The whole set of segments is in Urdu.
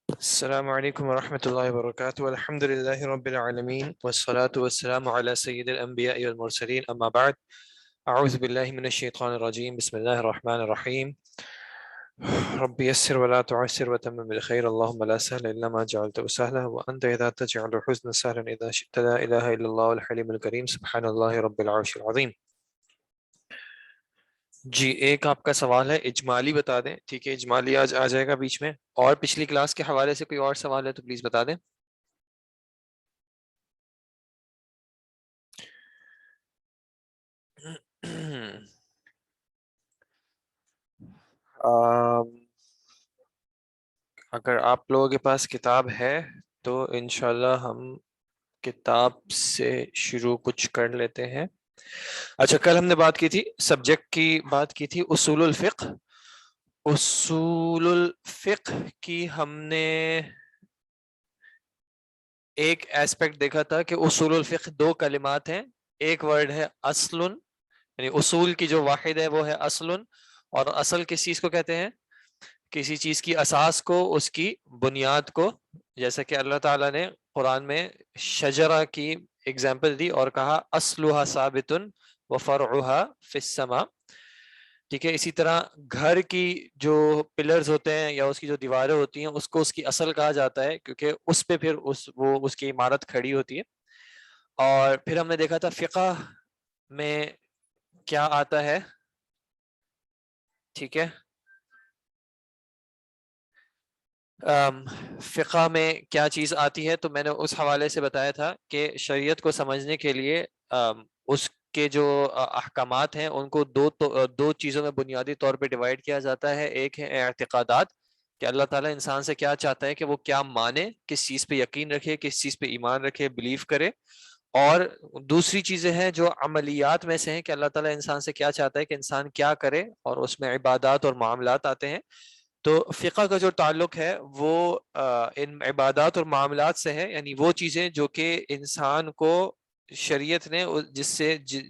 السلام علیکم ورحمۃ اللہ وبرکاتہ الحمد للہ رب العالمین والصلاة والسلام علی سید الانبیاء والمرسلین اما بعد اعوذ باللہ من الشیطان الرجیم بسم اللہ الرحمن الرحیم رب یسر ولا تعسر وتمم بالخیر اللهم لا سهل الا ما جعلته سهلا وانت اذا تجعل الحزن سهلا اذا شئت لا الہ الا اللہ الحلیم الکریم سبحان اللہ رب العرش العظیم۔ جی ایک آپ کا سوال ہے، اجمالی بتا دیں، ٹھیک ہے، اجمالی آج آ جائے گا بیچ میں، اور پچھلی کلاس کے حوالے سے کوئی اور سوال ہے تو پلیز بتا دیں۔ اگر آپ لوگوں کے پاس کتاب ہے تو انشاءاللہ ہم کتاب سے شروع کچھ کر لیتے ہیں۔ اچھا، کل ہم نے بات کی تھی، سبجیکٹ کی بات کی تھی، اصول الفقہ۔ اصول الفقہ کی ہم نے ایک ایسپیکٹ دیکھا تھا کہ اصول الفقہ دو کلمات ہیں، ایک ورڈ ہے اصل، یعنی اصول کی جو واحد ہے وہ ہے اصل، اور اصل کس چیز کو کہتے ہیں؟ کسی چیز کی اساس کو، اس کی بنیاد کو، جیسا کہ اللہ تعالیٰ نے قرآن میں شجرہ کی اگزامپل دی اور کہا اصلها ثابت وفرعها فی السماء، ٹھیک ہے۔ اسی طرح گھر کی جو پلرز ہوتے ہیں یا اس کی جو دیواریں ہوتی ہیں اس کو اس کی اصل کہا جاتا ہے، کیونکہ اس پہ پھر اس کی عمارت کھڑی ہوتی ہے۔ اور پھر ہم نے دیکھا تھا فقہ میں کیا آتا ہے، ٹھیک ہے، فقہ میں کیا چیز آتی ہے، تو میں نے اس حوالے سے بتایا تھا کہ شریعت کو سمجھنے کے لیے اس کے جو احکامات ہیں ان کو دو چیزوں میں بنیادی طور پہ ڈیوائڈ کیا جاتا ہے۔ ایک ہے اعتقادات، کہ اللہ تعالیٰ انسان سے کیا چاہتا ہے کہ وہ کیا مانے، کس چیز پہ یقین رکھے، کس چیز پہ ایمان رکھے، بلیف کرے۔ اور دوسری چیزیں ہیں جو عملیات میں سے ہیں، کہ اللہ تعالیٰ انسان سے کیا چاہتا ہے کہ انسان کیا کرے، اور اس میں عبادات اور معاملات آتے ہیں۔ تو فقہ کا جو تعلق ہے وہ ان عبادات اور معاملات سے ہے، یعنی وہ چیزیں جو کہ انسان کو شریعت نے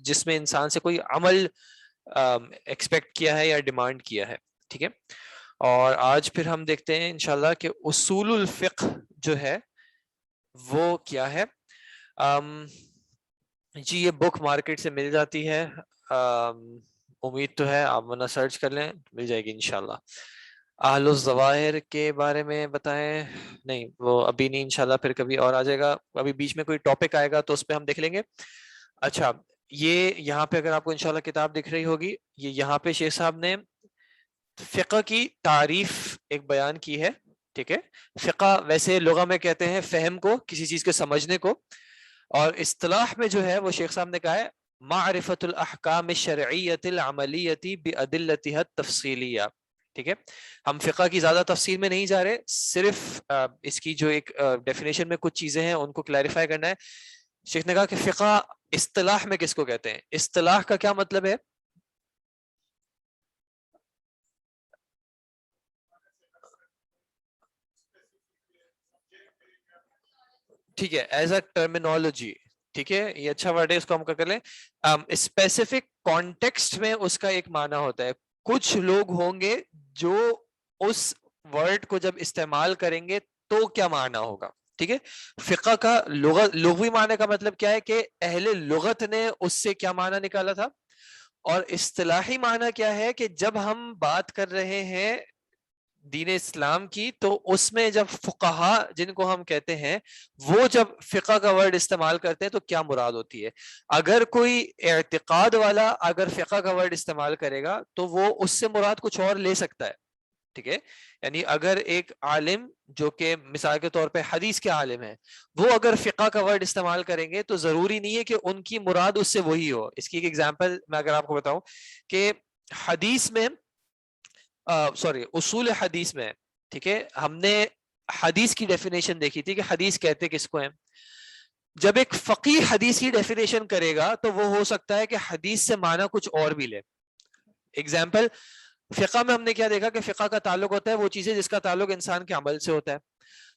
جس میں انسان سے کوئی عمل ایکسپیکٹ کیا ہے یا ڈیمانڈ کیا ہے، ٹھیک ہے۔ اور آج پھر ہم دیکھتے ہیں انشاءاللہ کہ اصول الفقہ جو ہے وہ کیا ہے۔ جی یہ بک مارکیٹ سے مل جاتی ہے، امید تو ہے، آپ ورنہ سرچ کر لیں، مل جائے گی انشاءاللہ۔ اہل الظواہر کے بارے میں بتائیں، نہیں وہ ابھی نہیں، انشاءاللہ پھر کبھی اور آ جائے گا، ابھی بیچ میں کوئی ٹاپک آئے گا تو اس پہ ہم دیکھ لیں گے۔ اچھا، یہ یہاں پہ اگر آپ کو انشاءاللہ کتاب دکھ رہی ہوگی، یہ یہاں پہ شیخ صاحب نے فقہ کی تعریف ایک بیان کی ہے، ٹھیک ہے۔ فقہ ویسے لغہ میں کہتے ہیں فہم کو، کسی چیز کے سمجھنے کو، اور اصطلاح میں جو ہے وہ شیخ صاحب نے کہا ہے معرفت الاحکام الشرعیۃ العملیۃ بادلتها التفصیلیہ، ٹھیک ہے۔ ہم فقہ کی زیادہ تفصیل میں نہیں جا رہے، صرف اس کی جو ایک ڈیفینیشن میں کچھ چیزیں ہیں ان کو کلیریفائی کرنا ہے۔ شیخ نے کہا کہ فقہ اصطلاح میں کس کو کہتے ہیں، اصطلاح کا کیا مطلب ہے؟ ٹھیک ہے، ایز اے ٹرمینالوجی، ٹھیک ہے، یہ اچھا ورڈ ہے، اس کو ہم کر لیں۔ اسپیسیفک کانٹیکسٹ میں اس کا ایک معنی ہوتا ہے۔ کچھ لوگ ہوں گے جو اس ورڈ کو جب استعمال کریں گے تو کیا معنی ہوگا، ٹھیک ہے۔ فقہ کا لغوی معنی کا مطلب کیا ہے کہ اہل لغت نے اس سے کیا معنی نکالا تھا، اور اصطلاحی معنی کیا ہے کہ جب ہم بات کر رہے ہیں دین اسلام کی تو اس میں جب فقہا جن کو ہم کہتے ہیں وہ جب فقہ کا ورڈ استعمال کرتے ہیں تو کیا مراد ہوتی ہے۔ اگر کوئی اعتقاد والا اگر فقہ کا ورڈ استعمال کرے گا تو وہ اس سے مراد کچھ اور لے سکتا ہے، ٹھیک ہے۔ یعنی اگر ایک عالم جو کہ مثال کے طور پہ حدیث کے عالم ہیں، وہ اگر فقہ کا ورڈ استعمال کریں گے تو ضروری نہیں ہے کہ ان کی مراد اس سے وہی ہو۔ اس کی ایک ایگزامپل میں اگر آپ کو بتاؤں کہ حدیث میں اصول حدیث میں، ٹھیک ہے، ہم نے حدیث کی ڈیفینیشن دیکھی تھی کہ حدیث کہتے کس کو ہیں۔ جب ایک فقیہ حدیث کی ڈیفینیشن کرے گا تو وہ ہو سکتا ہے کہ حدیث سے معنی کچھ اور بھی لے۔ ایگزامپل، فقہ میں ہم نے کیا دیکھا کہ فقہ کا تعلق ہوتا ہے وہ چیزیں جس کا تعلق انسان کے عمل سے ہوتا ہے۔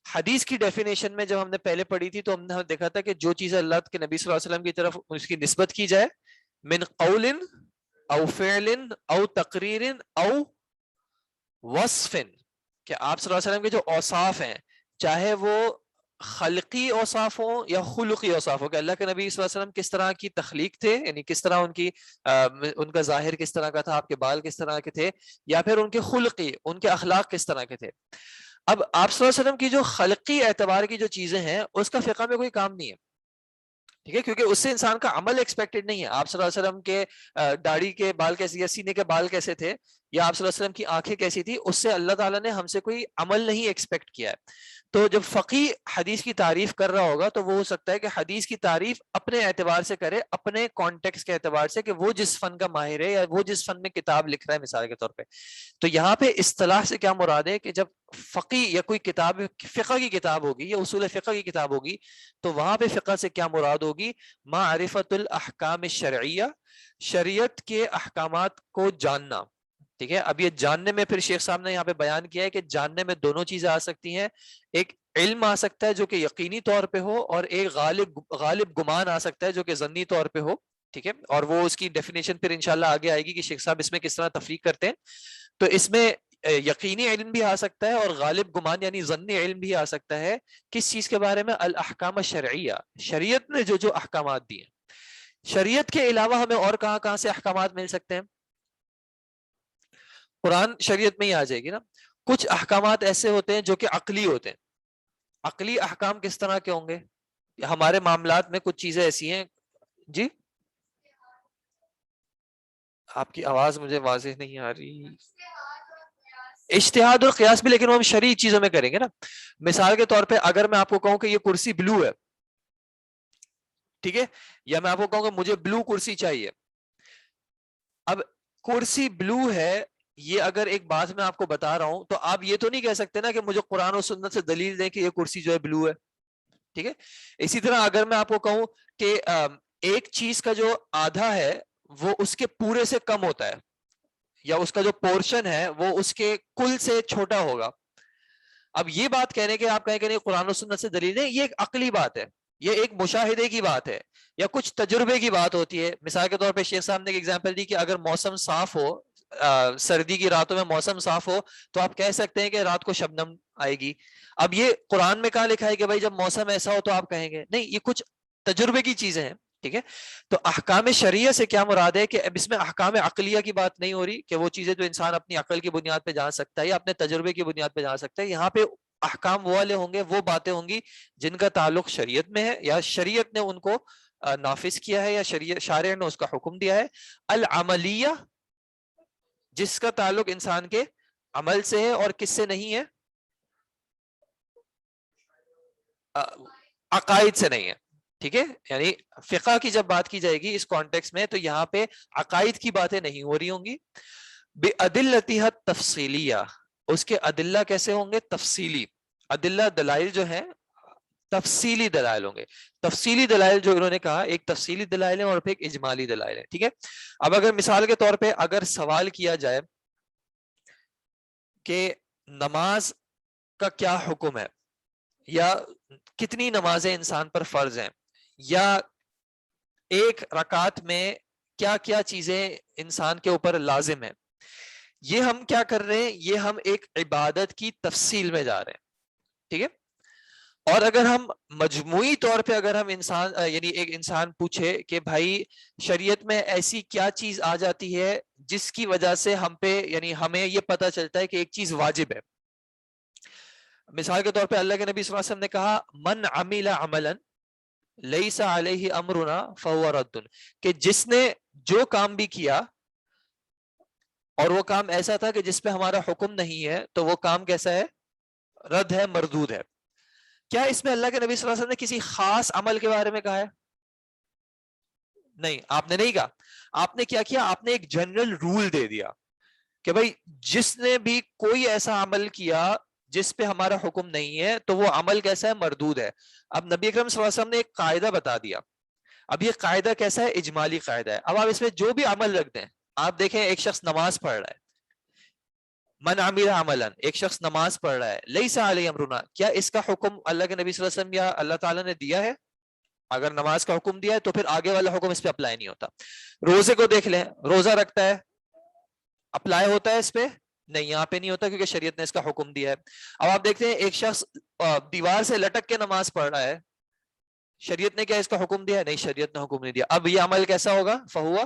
حدیث کی ڈیفینیشن میں جب ہم نے پہلے پڑھی تھی تو ہم نے دیکھا تھا کہ جو چیزیں اللہ کے نبی صلی اللہ علیہ وسلم کی طرف اس کی نسبت کی جائے، من قول او فعل او تقریر او وصف، کہ آپ صلی اللہ علیہ وسلم کے جو اوصاف ہیں چاہے وہ خلقی اوصاف ہو یا خلقی اوصاف ہو، کہ اللہ کے نبی صلی اللہ علیہ وسلم کس طرح کی تخلیق تھے، یعنی کس طرح ان کا ظاہر کس طرح کا تھا، آپ کے بال کس طرح کے تھے، یا پھر ان کے خلقی، ان کے اخلاق کس طرح کے تھے. اب آپ صلی اللہ علیہ وسلم کی جو خلقی اعتبار کی جو چیزیں ہیں اس کا فقہ میں کوئی کام نہیں ہے، ٹھیک ہے، کیونکہ اس سے انسان کا عمل ایکسپیکٹڈ نہیں ہے. آپ صلی اللہ علیہ وسلم کے داڑھی کے بال کیسے یا سینے کے بال کیسے تھے، یا آپ صلی اللہ علیہ وسلم کی آنکھیں کیسی تھی، اس سے اللہ تعالیٰ نے ہم سے کوئی عمل نہیں ایکسپیکٹ کیا ہے. تو جب فقی حدیث کی تعریف کر رہا ہوگا تو وہ ہو سکتا ہے کہ حدیث کی تعریف اپنے اعتبار سے کرے، اپنے کانٹیکس کے اعتبار سے، کہ وہ جس فن کا ماہر ہے یا وہ جس فن میں کتاب لکھ رہا ہے مثال کے طور پہ. تو یہاں پہ اصطلاح سے کیا مراد ہے کہ جب فقی یا کوئی کتاب فقہ کی کتاب ہوگی یا اصول فقہ کی کتاب ہوگی تو وہاں پہ فقہ سے کیا مراد ہوگی، معرفت الاحکام الشرعیہ، شریعت کے احکامات کو جاننا. ٹھیک ہے، اب یہ جاننے میں پھر شیخ صاحب نے یہاں پہ بیان کیا ہے کہ جاننے میں دونوں چیزیں آ سکتی ہیں، ایک علم آ سکتا ہے جو کہ یقینی طور پہ ہو، اور ایک غالب گمان آ سکتا ہے جو کہ ظنی طور پہ ہو. ٹھیک ہے، اور وہ اس کی ڈیفینیشن پھر انشاءاللہ آگے آئے گی کہ شیخ صاحب اس میں کس طرح تفریق کرتے ہیں. تو اس میں یقینی علم بھی آ سکتا ہے اور غالب گمان یعنی ظنی علم بھی آ سکتا ہے. کس چیز کے بارے میں؟ الاحکام الشرعیہ، شریعت نے جو احکامات دیے. شریعت کے علاوہ ہمیں اور کہاں کہاں سے احکامات مل سکتے ہیں؟ قرآن شریعت میں ہی آ جائے گی نا. کچھ احکامات ایسے ہوتے ہیں جو کہ عقلی ہوتے ہیں. عقلی احکام کس طرح کے ہوں گے؟ ہمارے معاملات میں کچھ چیزیں ایسی ہیں. جی آپ کی آواز مجھے واضح نہیں آ رہی. اجتہاد اور قیاس بھی، لیکن وہ ہم شرعی چیزوں میں کریں گے نا. مثال کے طور پہ اگر میں آپ کو کہوں کہ یہ کرسی بلو ہے، ٹھیک ہے، یا میں آپ کو کہوں کہ مجھے بلو کرسی چاہیے. اب کرسی بلو ہے، یہ اگر ایک بات میں آپ کو بتا رہا ہوں تو آپ یہ تو نہیں کہہ سکتے نا کہ مجھے قرآن و سنت سے دلیل دیں کہ یہ کرسی جو ہے بلو ہے. ٹھیک ہے، اسی طرح اگر میں آپ کو کہوں کہ ایک چیز کا جو آدھا ہے وہ اس کے پورے سے کم ہوتا ہے، یا اس کا جو پورشن ہے وہ اس کے کل سے چھوٹا ہوگا. اب یہ بات کہنے کے آپ کہیں کہ نہیں قرآن و سنت سے دلیل نہیں، یہ ایک عقلی بات ہے، یہ ایک مشاہدے کی بات ہے یا کچھ تجربے کی بات ہوتی ہے. مثال کے طور پہ شیخ صاحب نے ایک ایگزامپل دی کہ اگر موسم صاف ہو، سردی کی راتوں میں موسم صاف ہو تو آپ کہہ سکتے ہیں کہ رات کو شبنم آئے گی. اب یہ قرآن میں کہاں لکھا ہے کہ بھائی جب موسم ایسا ہو تو آپ کہیں گے؟ نہیں، یہ کچھ تجربے کی چیزیں ہیں. ٹھیک ہے، تو احکام شرعیہ سے کیا مراد ہے کہ اب اس میں احکام عقلیہ کی بات نہیں ہو رہی کہ وہ چیزیں جو انسان اپنی عقل کی بنیاد پہ جان سکتا ہے یا اپنے تجربے کی بنیاد پہ جان سکتا ہے. یہاں پہ احکام وہ والے ہوں گے، وہ باتیں ہوں گی جن کا تعلق شریعت میں ہے یا شریعت نے ان کو نافذ کیا ہے یا شارع نے اس کا حکم دیا ہے. العملیہ، جس کا تعلق انسان کے عمل سے ہے اور کس سے نہیں ہے؟ عقائد سے نہیں ہے. ٹھیک ہے، یعنی فقہ کی جب بات کی جائے گی اس کانٹیکس میں تو یہاں پہ عقائد کی باتیں نہیں ہو رہی ہوں گی. بِأَدِلَّتِهَا التَّفْصِیلیہ، اس کے ادلہ کیسے ہوں گے؟ تفصیلی. ادلہ دلائل جو ہیں تفصیلی دلائل ہوں گے. تفصیلی دلائل جو انہوں نے کہا، ایک تفصیلی دلائل ہے اور پھر ایک اجمالی دلائل ہے. ٹھیک ہے، اب اگر مثال کے طور پہ اگر سوال کیا جائے کہ نماز کا کیا حکم ہے، یا کتنی نمازیں انسان پر فرض ہیں، یا ایک رکعت میں کیا کیا چیزیں انسان کے اوپر لازم ہیں، یہ ہم کیا کر رہے ہیں؟ یہ ہم ایک عبادت کی تفصیل میں جا رہے ہیں. ٹھیک ہے، اور اگر ہم مجموعی طور پہ اگر ہم انسان یعنی ایک انسان پوچھے کہ بھائی شریعت میں ایسی کیا چیز آ جاتی ہے جس کی وجہ سے ہم پہ یعنی ہمیں یہ پتہ چلتا ہے کہ ایک چیز واجب ہے. مثال کے طور پہ اللہ کے نبی صلی اللہ علیہ وسلم نے کہا من عمل عملا لیس علیہ امرنا فہو رد، کہ جس نے جو کام بھی کیا اور وہ کام ایسا تھا کہ جس پہ ہمارا حکم نہیں ہے تو وہ کام کیسا ہے؟ رد ہے، مردود ہے. کیا اس میں اللہ کے نبی صلی اللہ علیہ وسلم نے کسی خاص عمل کے بارے میں کہا ہے؟ نہیں، آپ نے نہیں کہا. آپ نے کیا کیا؟ آپ نے ایک جنرل رول دے دیا کہ بھائی جس نے بھی کوئی ایسا عمل کیا جس پہ ہمارا حکم نہیں ہے تو وہ عمل کیسا ہے؟ مردود ہے. اب نبی اکرم صلی اللہ علیہ وسلم نے ایک قاعدہ بتا دیا. اب یہ قاعدہ کیسا ہے؟ اجمالی قاعدہ ہے. اب آپ اس میں جو بھی عمل رکھ دیں، آپ دیکھیں ایک شخص نماز پڑھ رہا ہے، من عمل عملا، ایک شخص نماز پڑھ رہا ہے، لیس علیہ امرنا، کیا اس کا حکم اللہ کے نبی صلی اللہ علیہ وسلم یا اللہ تعالیٰ نے دیا ہے؟ اگر نماز کا حکم دیا ہے تو پھر آگے والا حکم اس پہ اپلائی نہیں ہوتا. روزے کو دیکھ لیں، روزہ رکھتا ہے، اپلائی ہوتا ہے اس پہ؟ نہیں یہاں پہ نہیں ہوتا کیونکہ شریعت نے اس کا حکم دیا ہے. اب آپ دیکھتے ہیں ایک شخص دیوار سے لٹک کے نماز پڑھ رہا ہے, شریعت نے کیا اس کا حکم دیا ہے؟ نہیں شریعت نے حکم نہیں دیا. اب یہ عمل کیسا ہوگا؟ فہوا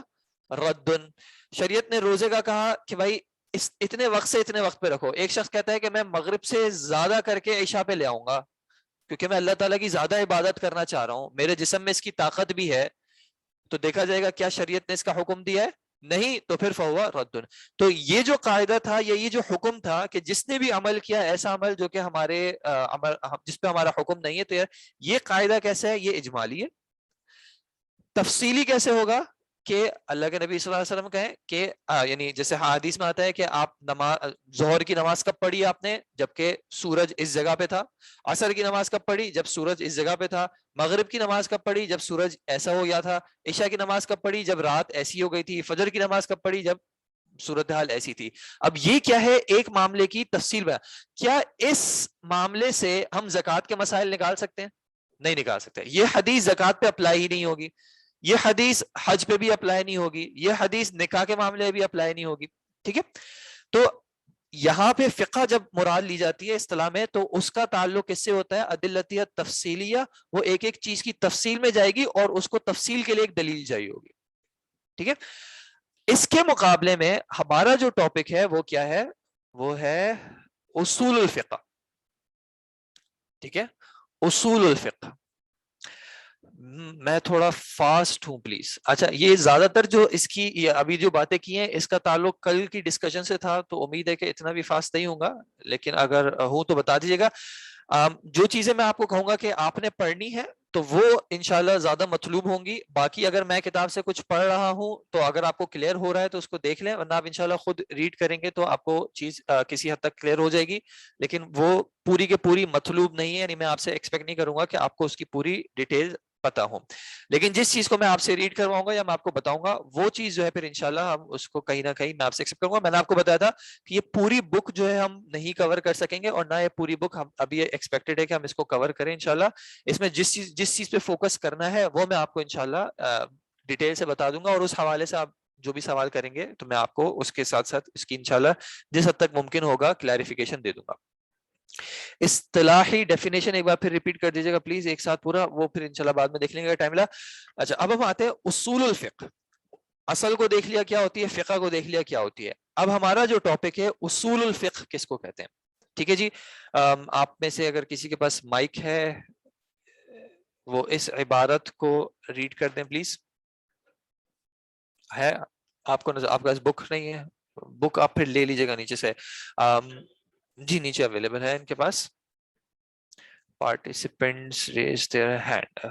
ردن. شریعت نے روزے کا کہا کہ بھائی اتنے وقت سے اتنے وقت پہ رکھو. ایک شخص کہتا ہے کہ میں مغرب سے زیادہ کر کے عشاء پہ لے آؤں گا کیونکہ میں اللہ تعالیٰ کی زیادہ عبادت کرنا چاہ رہا ہوں, میرے جسم میں اس کی طاقت بھی ہے. تو دیکھا جائے گا کیا شریعت نے اس کا حکم دیا ہے؟ نہیں, تو پھر فہوا ردن. تو یہ جو قاعدہ تھا یا یہ جو حکم تھا کہ جس نے بھی عمل کیا ایسا عمل جو کہ ہمارے جس پہ ہمارا حکم نہیں ہے, تو یہ قاعدہ کیسا ہے؟ یہ اجمالی ہے. تفصیلی کیسے ہوگا کہ اللہ کے نبی صلی اللہ علیہ وسلم کہیں کہ یعنی جیسے حدیث میں آتا ہے کہ آپ ظہر کی نماز کب پڑھی آپ نے؟ جبکہ سورج اس جگہ پہ تھا. عصر کی نماز کب پڑھی؟ جب سورج اس جگہ پہ تھا. مغرب کی نماز کب پڑھی؟ جب سورج ایسا ہو گیا تھا. عشاء کی نماز کب پڑھی؟ جب رات ایسی ہو گئی تھی. فجر کی نماز کب پڑھی؟ جب صورتحال ایسی تھی. اب یہ کیا ہے؟ ایک معاملے کی تفصیل ہے. کیا اس معاملے سے ہم زکوٰۃ کے مسائل نکال سکتے ہیں؟ نہیں نکال سکتے. یہ حدیث زکوٰۃ پہ اپلائی ہی نہیں ہوگی, یہ حدیث حج پہ بھی اپلائی نہیں ہوگی, یہ حدیث نکاح کے معاملے میں بھی اپلائی نہیں ہوگی. ٹھیک ہے, تو یہاں پہ فقہ جب مراد لی جاتی ہے اصطلاح میں تو اس کا تعلق کس سے ہوتا ہے؟ ادلتیہ تفصیلیہ. وہ ایک ایک چیز کی تفصیل میں جائے گی اور اس کو تفصیل کے لیے ایک دلیل چاہیے ہوگی. ٹھیک ہے, اس کے مقابلے میں ہمارا جو ٹاپک ہے وہ کیا ہے؟ وہ ہے اصول الفقہ. ٹھیک ہے, اصول الفقہ. میں تھوڑا فاسٹ ہوں پلیز. اچھا, یہ زیادہ تر جو اس کی ابھی جو باتیں کی ہیں اس کا تعلق کل کی ڈسکشن سے تھا, تو امید ہے کہ اتنا بھی فاسٹ نہیں ہوں گا, لیکن اگر ہوں تو بتا دیجیے گا. جو چیزیں میں آپ کو کہوں گا کہ آپ نے پڑھنی ہے تو وہ انشاءاللہ زیادہ مطلوب ہوں گی. باقی اگر میں کتاب سے کچھ پڑھ رہا ہوں تو اگر آپ کو کلیئر ہو رہا ہے تو اس کو دیکھ لیں, ورنہ آپ انشاءاللہ خود ریڈ کریں گے تو آپ کو چیز کسی حد تک کلیئر ہو جائے گی. لیکن وہ پوری کے پوری مطلوب نہیں ہے, یعنی میں آپ سے ایکسپیکٹ نہیں کروں گا کہ آپ کو اس کی پوری ڈیٹیل پتا ہوں. لیکن جس چیز کو میں آپ سے ریڈ کرواؤں گا یا میں آپ کو بتاؤں گا وہ چیز جو ہے پھر انشاءاللہ ہم اس کو کہیں نہ کہیں میں آپ سے ایکسپیکٹ کروں گا. میں نے آپ کو بتایا تھا کہ یہ پوری بک جو ہے ہم نہیں کور کر سکیں گے, اور نہ یہ پوری بک ہم ابھی ایکسپیکٹڈ ہے کہ ہم اس کو کور کریں انشاءاللہ. اس میں جس چیز پہ فوکس کرنا ہے وہ میں آپ کو انشاءاللہ ڈیٹیل سے بتا دوں گا, اور اس حوالے سے آپ جو بھی سوال کریں گے تو میں آپ کو اس کے ساتھ ساتھ اس کی انشاءاللہ جس حد تک ممکن ہوگا کلیریفیکیشن دے دوں گا. اصطلاحی ڈیفینیشن ایک بار پھر ریپیٹ کر دیجیے گا پلیز ایک ساتھ پورا, وہ پھر انشاءاللہ بعد میں دیکھ لیں گے ٹائم ملا. اچھا, اب ہم آتے ہیں اصول الفقہ. اصل کو دیکھ لیا کیا ہوتی ہے, فقہ کو دیکھ لیا کیا ہوتی ہے. اب ہمارا جو ٹاپک ہے اصول الفقہ کس کو کہتے ہیں؟ ٹھیک ہے جی, آپ میں سے اگر کسی کے پاس مائک ہے وہ اس عبارت کو ریڈ کر دیں پلیز. ہے آپ کو نظر؟ آپ کا بک نہیں ہے, بک آپ پھر لے لیجیے گا نیچے سے. جی نیچے اویلیبل ہے ان کے پاس. Participants raise their hand.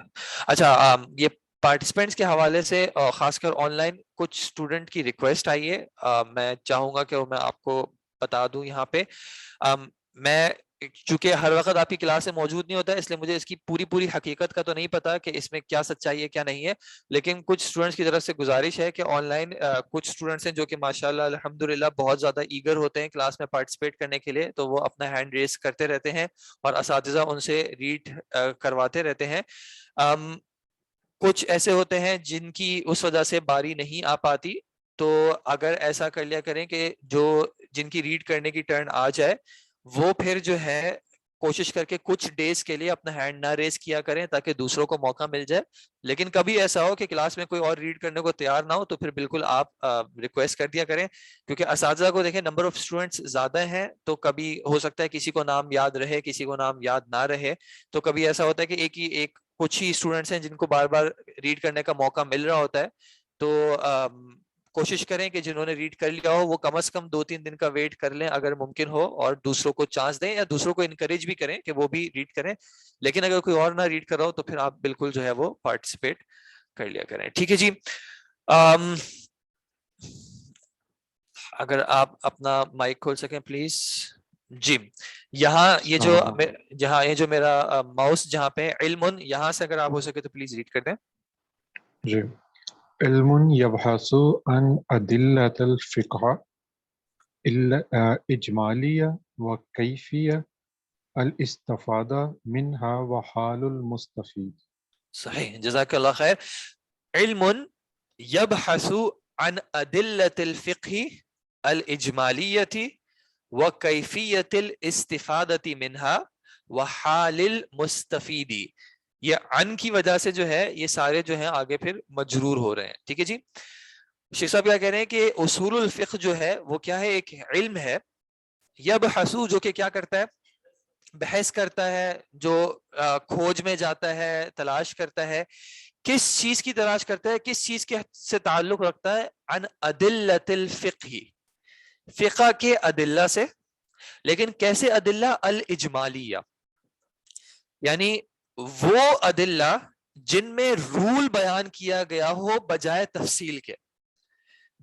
اچھا, یہ پارٹیسپینٹس کے حوالے سے خاص کر آن لائن کچھ اسٹوڈنٹ کی ریکویسٹ آئی ہے, میں چاہوں گا کہ وہ میں آپ کو بتا دوں یہاں پہ. میں چونکہ ہر وقت آپ کی کلاس میں موجود نہیں ہوتا ہے اس لیے مجھے اس کی پوری حقیقت کا تو نہیں پتا کہ اس میں کیا سچائی ہے کیا نہیں ہے, لیکن کچھ اسٹوڈنٹس کی طرف سے گزارش ہے کہ آن لائن کچھ اسٹوڈنٹس ہیں جو کہ ماشاءاللہ الحمدللہ بہت زیادہ ایگر ہوتے ہیں کلاس میں پارٹیسپیٹ کرنے کے لیے, تو وہ اپنا ہینڈ ریز کرتے رہتے ہیں اور اساتذہ ان سے ریڈ کرواتے رہتے ہیں. کچھ ایسے ہوتے ہیں جن کی اس وجہ سے باری نہیں آ پاتی, تو اگر ایسا کر لیا کریں کہ جو جن کی ریڈ کرنے کی ٹرن آ جائے وہ پھر جو ہے کوشش کر کے کچھ ڈیز کے لیے اپنا ہینڈ نہ ریز کیا کریں تاکہ دوسروں کو موقع مل جائے. لیکن کبھی ایسا ہو کہ کلاس میں کوئی اور ریڈ کرنے کو تیار نہ ہو تو پھر بالکل آپ ریکویسٹ کر دیا کریں, کیونکہ اساتذہ کو دیکھیں نمبر آف اسٹوڈنٹس زیادہ ہیں تو کبھی ہو سکتا ہے کسی کو نام یاد رہے کسی کو نام یاد نہ رہے, تو کبھی ایسا ہوتا ہے کہ ایک کچھ ہی اسٹوڈنٹس ہیں جن کو بار بار ریڈ کرنے کا موقع مل رہا ہوتا ہے. تو کوشش کریں کہ جنہوں نے ریڈ کر لیا ہو وہ کم از کم 2-3 دن کا ویٹ کر لیں اگر ممکن ہو, اور دوسروں کو چانس دیں یا دوسروں کو انکریج بھی کریں کہ وہ بھی ریڈ کریں. لیکن اگر کوئی اور نہ ریڈ کر رہا ہو تو پھر آپ بالکل جو ہے وہ پارٹیسپیٹ کر لیا کریں. ٹھیک ہے جی, اگر آپ اپنا مائک کھول سکیں پلیز. جی, یہاں یہ جو میرا ماؤس جہاں پہ علم, یہاں سے اگر آپ ہو سکے تو پلیز ریڈ کر دیں. جی, علم یبحث عن ادلۃ الفقہ اجمالیہ و کیفیہ الاستفادہ منہا و حال المستفید. صحیح, جزاک اللہ خیر. علم یبحث عن ادلۃ الفقہ الاجمالیہ وَكَيْفِيَّةِ الْإِسْتِفَادَةِ مِنْهَا وَحَالِ الْمُسْتَفِيدِ. یہ ان کی وجہ سے جو ہے یہ سارے جو ہیں آگے پھر مجرور ہو رہے ہیں. ٹھیک ہے جی. شیخ صاحب کیا کہہ رہے ہیں کہ اصول الفقہ جو ہے وہ کیا ہے, ایک علم ہے, یبحثو جو کہ کیا کرتا ہے, بحث کرتا ہے, جو کھوج میں جاتا ہے, تلاش کرتا ہے. کس چیز کی تلاش کرتا ہے, کس چیز کے سے تعلق رکھتا ہے, عن ادلۃ الفقہ, فقہ کے ادلہ سے. لیکن کیسے ادلہ؟ الاجمالیہ, یعنی وہ ادلہ جن میں رول بیان کیا گیا ہو بجائے تفصیل کے,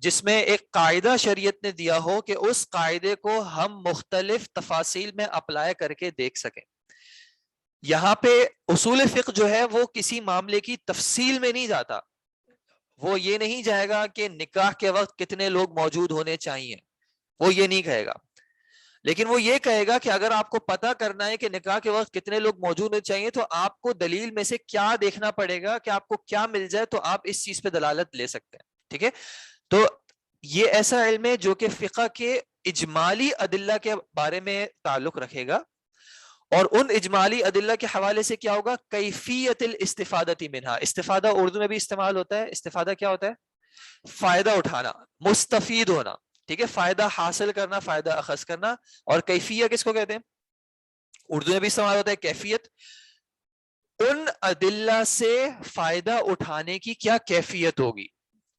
جس میں ایک قاعدہ شریعت نے دیا ہو کہ اس قاعدے کو ہم مختلف تفاصیل میں اپلائی کر کے دیکھ سکیں. یہاں پہ اصول فقہ جو ہے وہ کسی معاملے کی تفصیل میں نہیں جاتا. وہ یہ نہیں جائے گا کہ نکاح کے وقت کتنے لوگ موجود ہونے چاہیے, وہ یہ نہیں کہے گا. لیکن وہ یہ کہے گا کہ اگر آپ کو پتا کرنا ہے کہ نکاح کے وقت کتنے لوگ موجود ہونے چاہیے تو آپ کو دلیل میں سے کیا دیکھنا پڑے گا کہ آپ کو کیا مل جائے تو آپ اس چیز پہ دلالت لے سکتے ہیں. ٹھیک ہے, تو یہ ایسا علم ہے جو کہ فقہ کے اجمالی ادلہ کے بارے میں تعلق رکھے گا, اور ان اجمالی ادلہ کے حوالے سے کیا ہوگا, کیفیت الاستفادۃ منہا. استفادہ اردو میں بھی استعمال ہوتا ہے. استفادہ کیا ہوتا ہے؟ فائدہ اٹھانا, مستفید ہونا. ٹھیک ہے, فائدہ حاصل کرنا, فائدہ اخذ کرنا. اور کیفیہ کس کو کہتے ہیں؟ اردو میں بھی استعمال ہوتا ہے کیفیت. ان ادلہ سے فائدہ اٹھانے کی کیا کیفیت ہوگی.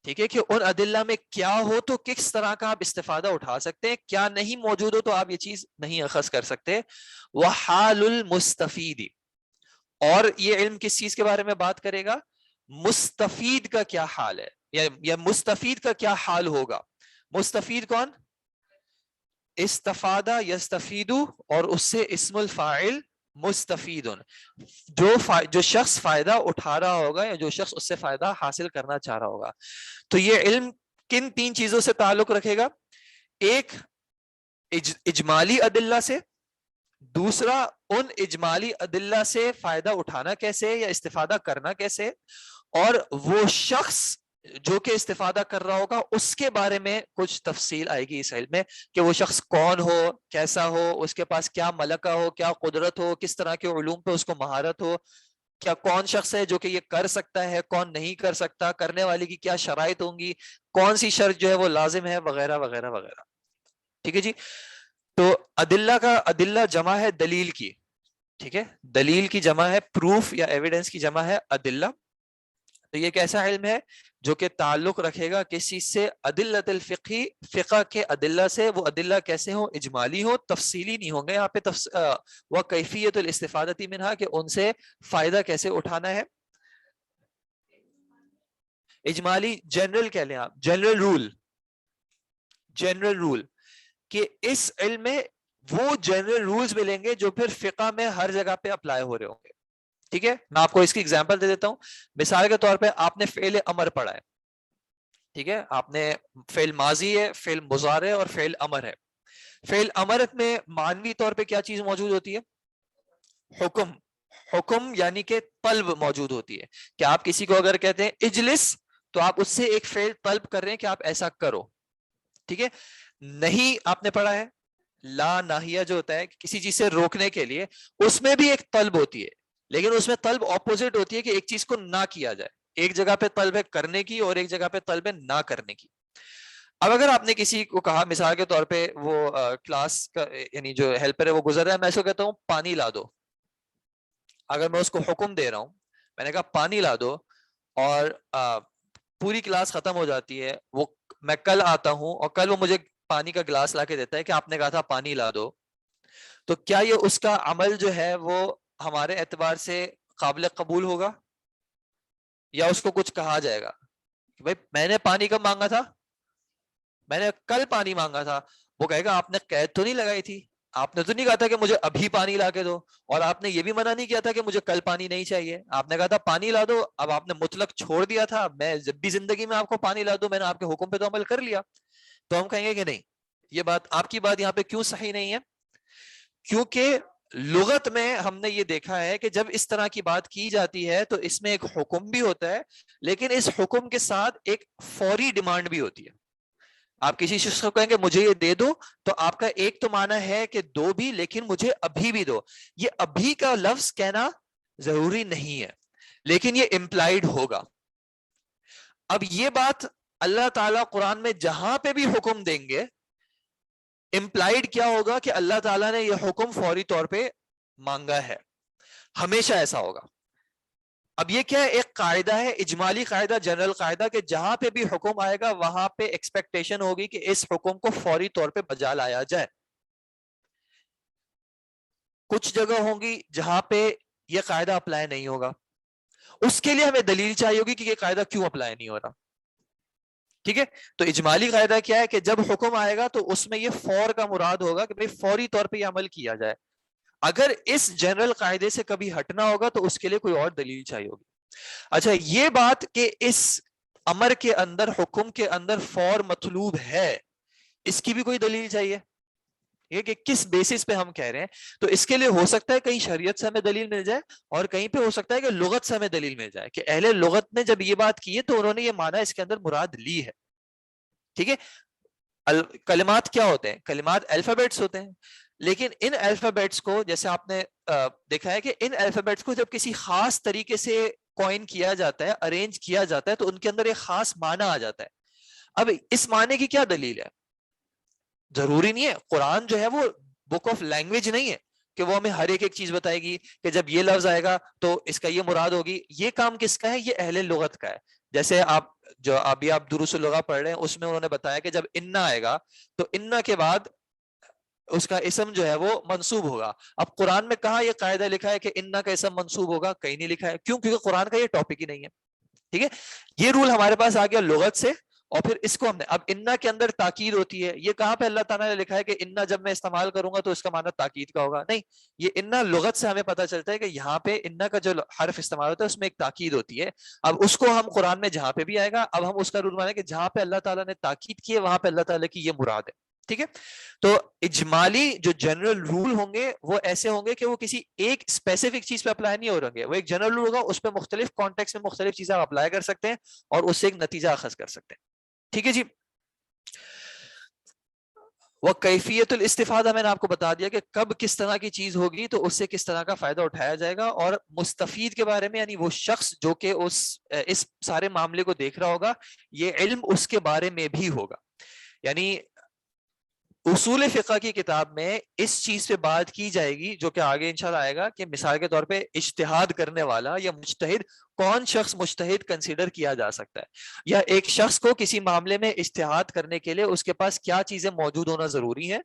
ٹھیک ہے, کہ ان ادلہ میں کیا ہو تو کس طرح کا آپ استفادہ اٹھا سکتے ہیں, کیا نہیں موجود ہو تو آپ یہ چیز نہیں اخذ کر سکتے. وحال المستفید, اور یہ علم کس چیز کے بارے میں بات کرے گا, مستفید کا کیا حال ہے, یا مستفید کا کیا حال ہوگا. مستفید کون؟ استفادہ یستفیدو, اور اس سے اسم الفاعل مستفید, جو شخص فائدہ اٹھا رہا ہوگا یا جو شخص اس سے فائدہ حاصل کرنا چاہ رہا ہوگا. تو یہ علم کن تین چیزوں سے تعلق رکھے گا؟ ایک اجمالی ادلہ سے, دوسرا ان اجمالی ادلہ سے فائدہ اٹھانا کیسے یا استفادہ کرنا کیسے, اور وہ شخص جو کہ استفادہ کر رہا ہوگا اس کے بارے میں کچھ تفصیل آئے گی اس علم میں, کہ وہ شخص کون ہو, کیسا ہو, اس کے پاس کیا ملکہ ہو, کیا قدرت ہو, کس طرح کے علوم پہ اس کو مہارت ہو, کیا کون شخص ہے جو کہ یہ کر سکتا ہے, کون نہیں کر سکتا, کرنے والے کی کیا شرائط ہوں گی, کون سی شرط جو ہے وہ لازم ہے, وغیرہ وغیرہ وغیرہ. ٹھیک ہے جی. تو ادلہ جمع ہے دلیل کی. ٹھیک ہے, دلیل کی جمع ہے پروف یا ایویڈنس کی جمع ہے ادلہ. تو یہ کیسا علم ہے جو کہ تعلق رکھے گا کس چیز سے؟ ادلۃ الفقہ, فقہ کے ادلہ سے. وہ ادلہ کیسے ہوں؟ اجمالی ہوں, تفصیلی نہیں ہوں گے یہاں پہ. وہ کیفیت الاستفادۃ منہا, کہ ان سے فائدہ کیسے اٹھانا ہے. اجمالی جنرل کہہ لیں آپ, جنرل رول, کہ اس علم میں وہ جنرل رولز ملیں گے جو پھر فقہ میں ہر جگہ پہ اپلائی ہو رہے ہوں گے. ٹھیک ہے, میں آپ کو اس کی ایگزامپل دے دیتا ہوں. مثال کے طور پہ آپ نے فعل امر پڑھا ہے. ٹھیک ہے, آپ نے فعل ماضی ہے, فعل مضارع اور فعل امر ہے. فعل امر میں معنوی طور پہ کیا چیز موجود ہوتی ہے؟ حکم. حکم یعنی کہ طلب موجود ہوتی ہے, کہ آپ کسی کو اگر کہتے ہیں اجلس تو آپ اس سے ایک فعل طلب کر رہے ہیں کہ آپ ایسا کرو. ٹھیک ہے. نہیں آپ نے پڑھا ہے, لا ناہیہ جو ہوتا ہے کسی چیز سے روکنے کے لیے, اس میں بھی ایک طلب ہوتی ہے, لیکن اس میں طلب اپوزٹ ہوتی ہے کہ ایک چیز کو نہ کیا جائے. ایک جگہ پہ طلب ہے کرنے کی اور ایک جگہ پہ طلب ہے نہ کرنے کی. اب اگر آپ نے کسی کو کہا, مثال کے طور پہ وہ کلاس کا یعنی جو ہیلپر ہے وہ گزر رہا ہے, میں اس کو کہتا ہوں پانی لا دو. اگر میں اس کو حکم دے رہا ہوں, میں نے کہا پانی لا دو, اور پوری کلاس ختم ہو جاتی ہے, وہ میں کل آتا ہوں اور کل وہ مجھے پانی کا گلاس لا کے دیتا ہے کہ آپ نے کہا تھا پانی لا دو, تو کیا یہ اس کا عمل جو ہے وہ ہمارے اعتبار سے قابل قبول ہوگا, یا اس کو کچھ کہا جائے گا کہ بھائی میں نے پانی کب مانگا تھا, میں نے کل پانی مانگا تھا. وہ کہے گا آپ نے قید تو نہیں لگائی تھی, آپ نے تو نہیں کہا تھا کہ مجھے ابھی پانی لا کے دو, اور آپ نے یہ بھی منع نہیں کیا تھا کہ مجھے کل پانی نہیں چاہیے, آپ نے کہا تھا پانی لا دو. اب آپ نے مطلق چھوڑ دیا تھا, میں جب بھی زندگی میں آپ کو پانی لا دوں, میں نے آپ کے حکم پہ تو عمل کر لیا. تو ہم کہیں گے کہ نہیں, یہ بات آپ کی بات یہاں پہ کیوں صحیح نہیں ہے؟ کیونکہ لغت میں ہم نے یہ دیکھا ہے کہ جب اس طرح کی بات کی جاتی ہے تو اس میں ایک حکم بھی ہوتا ہے, لیکن اس حکم کے ساتھ ایک فوری ڈیمانڈ بھی ہوتی ہے. آپ کسی شخص کو کہیں گے مجھے یہ دے دو، تو آپ کا ایک تو معنی ہے کہ دو بھی، لیکن مجھے ابھی بھی دو. یہ ابھی کا لفظ کہنا ضروری نہیں ہے، لیکن یہ امپلائڈ ہوگا. اب یہ بات اللہ تعالیٰ قرآن میں جہاں پہ بھی حکم دیں گے، امپلائڈ کیا ہوگا کہ اللہ تعالیٰ نے یہ حکم فوری طور پہ مانگا ہے، ہمیشہ ایسا ہوگا. اب یہ کیا ہے؟ ایک قاعدہ ہے، اجمالی قاعدہ، جنرل قاعدہ، کہ جہاں پہ بھی حکم آئے گا وہاں پہ ایکسپیکٹیشن ہوگی کہ اس حکم کو فوری طور پہ بجا لایا جائے. کچھ جگہ ہوں گی جہاں پہ یہ قاعدہ اپلائی نہیں ہوگا، اس کے لیے ہمیں دلیل چاہیے ہوگی کہ یہ قاعدہ کیوں اپلائی نہیں ہو رہا. ٹھیک ہے، تو اجمالی قاعدہ کیا ہے کہ جب حکم آئے گا تو اس میں یہ فور کا مراد ہوگا کہ بھئی فوری طور پہ یہ عمل کیا جائے. اگر اس جنرل قاعدے سے کبھی ہٹنا ہوگا تو اس کے لیے کوئی اور دلیل چاہیے ہوگی. اچھا، یہ بات کہ اس امر کے اندر، حکم کے اندر فور مطلوب ہے، اس کی بھی کوئی دلیل چاہیے، یہ کہ کس بیسس پہ ہم کہہ رہے ہیں. تو اس کے لیے ہو سکتا ہے کہیں شریعت سے ہمیں دلیل مل جائے، اور کہیں پہ ہو سکتا ہے کہ لغت سے ہمیں دلیل مل جائے کہ اہل لغت نے جب یہ بات کی ہے تو انہوں نے یہ مانا اس کے اندر مراد لی ہے. ٹھیک ہے، کلمات کیا ہوتے ہیں؟ کلمات الفابیٹس ہوتے ہیں، لیکن ان الفابیٹس کو جیسے آپ نے دیکھا ہے کہ ان الفابیٹس کو جب کسی خاص طریقے سے کوائن کیا جاتا ہے، ارینج کیا جاتا ہے، تو ان کے اندر ایک خاص معنی آ جاتا ہے. اب اس معنی کی کیا دلیل ہے؟ ضروری نہیں ہے، قرآن جو ہے وہ بک آف لینگویج نہیں ہے کہ وہ ہمیں ہر ایک چیز بتائے گی کہ جب یہ لفظ آئے گا تو اس کا یہ مراد ہوگی. یہ کام کس کا ہے؟ یہ اہل لغت کا ہے. جیسے آپ دروس اللغہ پڑھ رہے ہیں، اس میں انہوں نے بتایا کہ جب انا آئے گا تو انا کے بعد اس کا اسم جو ہے وہ منصوب ہوگا. اب قرآن میں کہاں یہ قاعدہ لکھا ہے کہ انا کا اسم منصوب ہوگا؟ کہیں نہیں لکھا ہے. کیوں؟ کیونکہ قرآن کا یہ ٹاپک ہی نہیں ہے. ٹھیک ہے، یہ رول ہمارے پاس آ گیا لغت سے، اور پھر اس کو ہم نے اب انا کے اندر تاکید ہوتی ہے. یہ کہاں پہ اللہ تعالیٰ نے لکھا ہے کہ انا جب میں استعمال کروں گا تو اس کا معنی تاکید کا ہوگا؟ نہیں، یہ انا لغت سے ہمیں پتہ چلتا ہے کہ یہاں پہ انا کا جو حرف استعمال ہوتا ہے اس میں ایک تاکید ہوتی ہے. اب اس کو ہم قرآن میں جہاں پہ بھی آئے گا، اب ہم اس کا رول مانیں کہ جہاں پہ اللہ تعالیٰ نے تاکید کی ہے وہاں پہ اللہ تعالیٰ کی یہ مراد ہے. ٹھیک ہے، تو اجمالی جو جنرل رول ہوں گے وہ ایسے ہوں گے کہ وہ کسی ایک اسپیسیفک چیز پہ اپلائی نہیں ہو رہے گے. وہ ایک جنرل رول ہوگا، اس پہ مختلف کانٹیکس میں مختلف چیزیں آپ اپلائی کر سکتے ہیں اور اس سے ایک نتیجہ اخذ کر سکتے ہیں. ٹھیک ہے جی. وہ کیفیت الاستفادہ میں نے آپ کو بتا دیا کہ کب کس طرح کی چیز ہوگی تو اس سے کس طرح کا فائدہ اٹھایا جائے گا. اور مستفید کے بارے میں، یعنی وہ شخص جو کہ اس سارے معاملے کو دیکھ رہا ہوگا، یہ علم اس کے بارے میں بھی ہوگا. یعنی اصول فقہ کی کتاب میں اس چیز پہ بات کی جائے گی جو کہ آگے انشاءاللہ آئے گا، کہ مثال کے طور پہ اجتہاد کرنے والا یا مجتہد، کون شخص مجتہد کنسیڈر کیا جا سکتا ہے، یا ایک شخص کو کسی معاملے میں اجتہاد کرنے کے لیے اس کے پاس کیا چیزیں موجود ہونا ضروری ہے،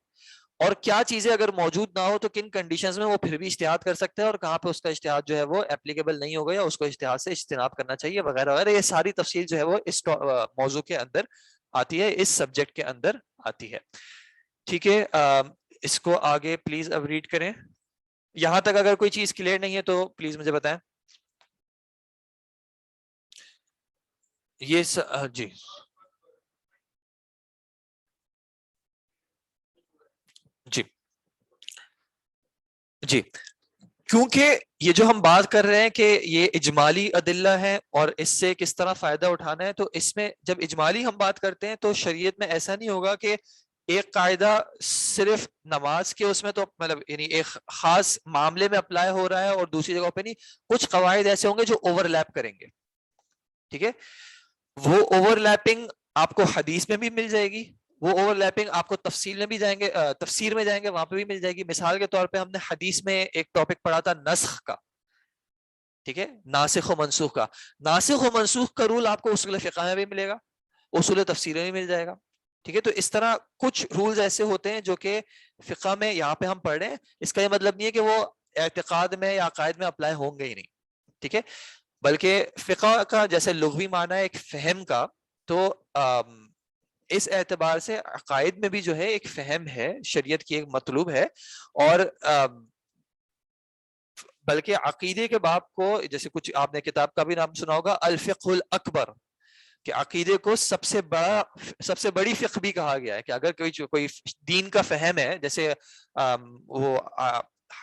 اور کیا چیزیں اگر موجود نہ ہو تو کن کنڈیشنز میں وہ پھر بھی اجتہاد کر سکتا ہے، اور کہاں پہ اس کا اجتہاد جو ہے وہ اپلیکیبل نہیں ہوگا یا اس کو اجتہاد سے اجتناب کرنا چاہیے، وغیرہ وغیرہ. یہ ساری تفصیل جو ہے وہ اس موضوع کے اندر آتی ہے، اس سبجیکٹ کے اندر آتی ہے. ٹھیک ہے، اس کو آگے پلیز اب ریڈ کریں. یہاں تک اگر کوئی چیز کلیئر نہیں ہے تو پلیز مجھے بتائیں. یہ جی جی جی کیونکہ یہ جو ہم بات کر رہے ہیں کہ یہ اجمالی ادلہ ہے اور اس سے کس طرح فائدہ اٹھانا ہے، تو اس میں جب اجمالی ہم بات کرتے ہیں تو شریعت میں ایسا نہیں ہوگا کہ ایک قاعدہ صرف نماز کے اس میں تو مطلب یعنی ایک خاص معاملے میں اپلائی ہو رہا ہے اور دوسری جگہ پہ نہیں. کچھ قواعد ایسے ہوں گے جو اوور لیپ کریں گے. ٹھیک ہے، وہ اوور لیپنگ آپ کو حدیث میں بھی مل جائے گی، وہ اوور لیپنگ آپ کو تفصیل میں بھی جائیں گے، تفسیر میں جائیں گے وہاں پہ بھی مل جائے گی. مثال کے طور پہ ہم نے حدیث میں ایک ٹاپک پڑھا تھا نسخ کا. ٹھیک ہے، ناسخ و منسوخ کا. ناسخ و منسوخ کا رول آپ کو اصول فقہ میں بھی ملے گا، اصول تفسیر میں بھی مل جائے گا. ٹھیک ہے، تو اس طرح کچھ رولز ایسے ہوتے ہیں جو کہ فقہ میں یہاں پہ ہم پڑھ رہے ہیں، اس کا یہ مطلب نہیں ہے کہ وہ اعتقاد میں یا عقائد میں اپلائی ہوں گے ہی نہیں. ٹھیک ہے، بلکہ فقہ کا جیسے لغوی معنی ہے ایک فہم کا، تو اس اعتبار سے عقائد میں بھی جو ہے ایک فہم ہے، شریعت کی ایک مطلوب ہے. اور بلکہ عقیدے کے باب کو جیسے کچھ آپ نے کتاب کا بھی نام سنا ہوگا الفقہ الاکبر، کہ عقیدے کو سب سے بڑی فقہ بھی کہا گیا ہے. کہ اگر کوئی دین کا فہم ہے، جیسے وہ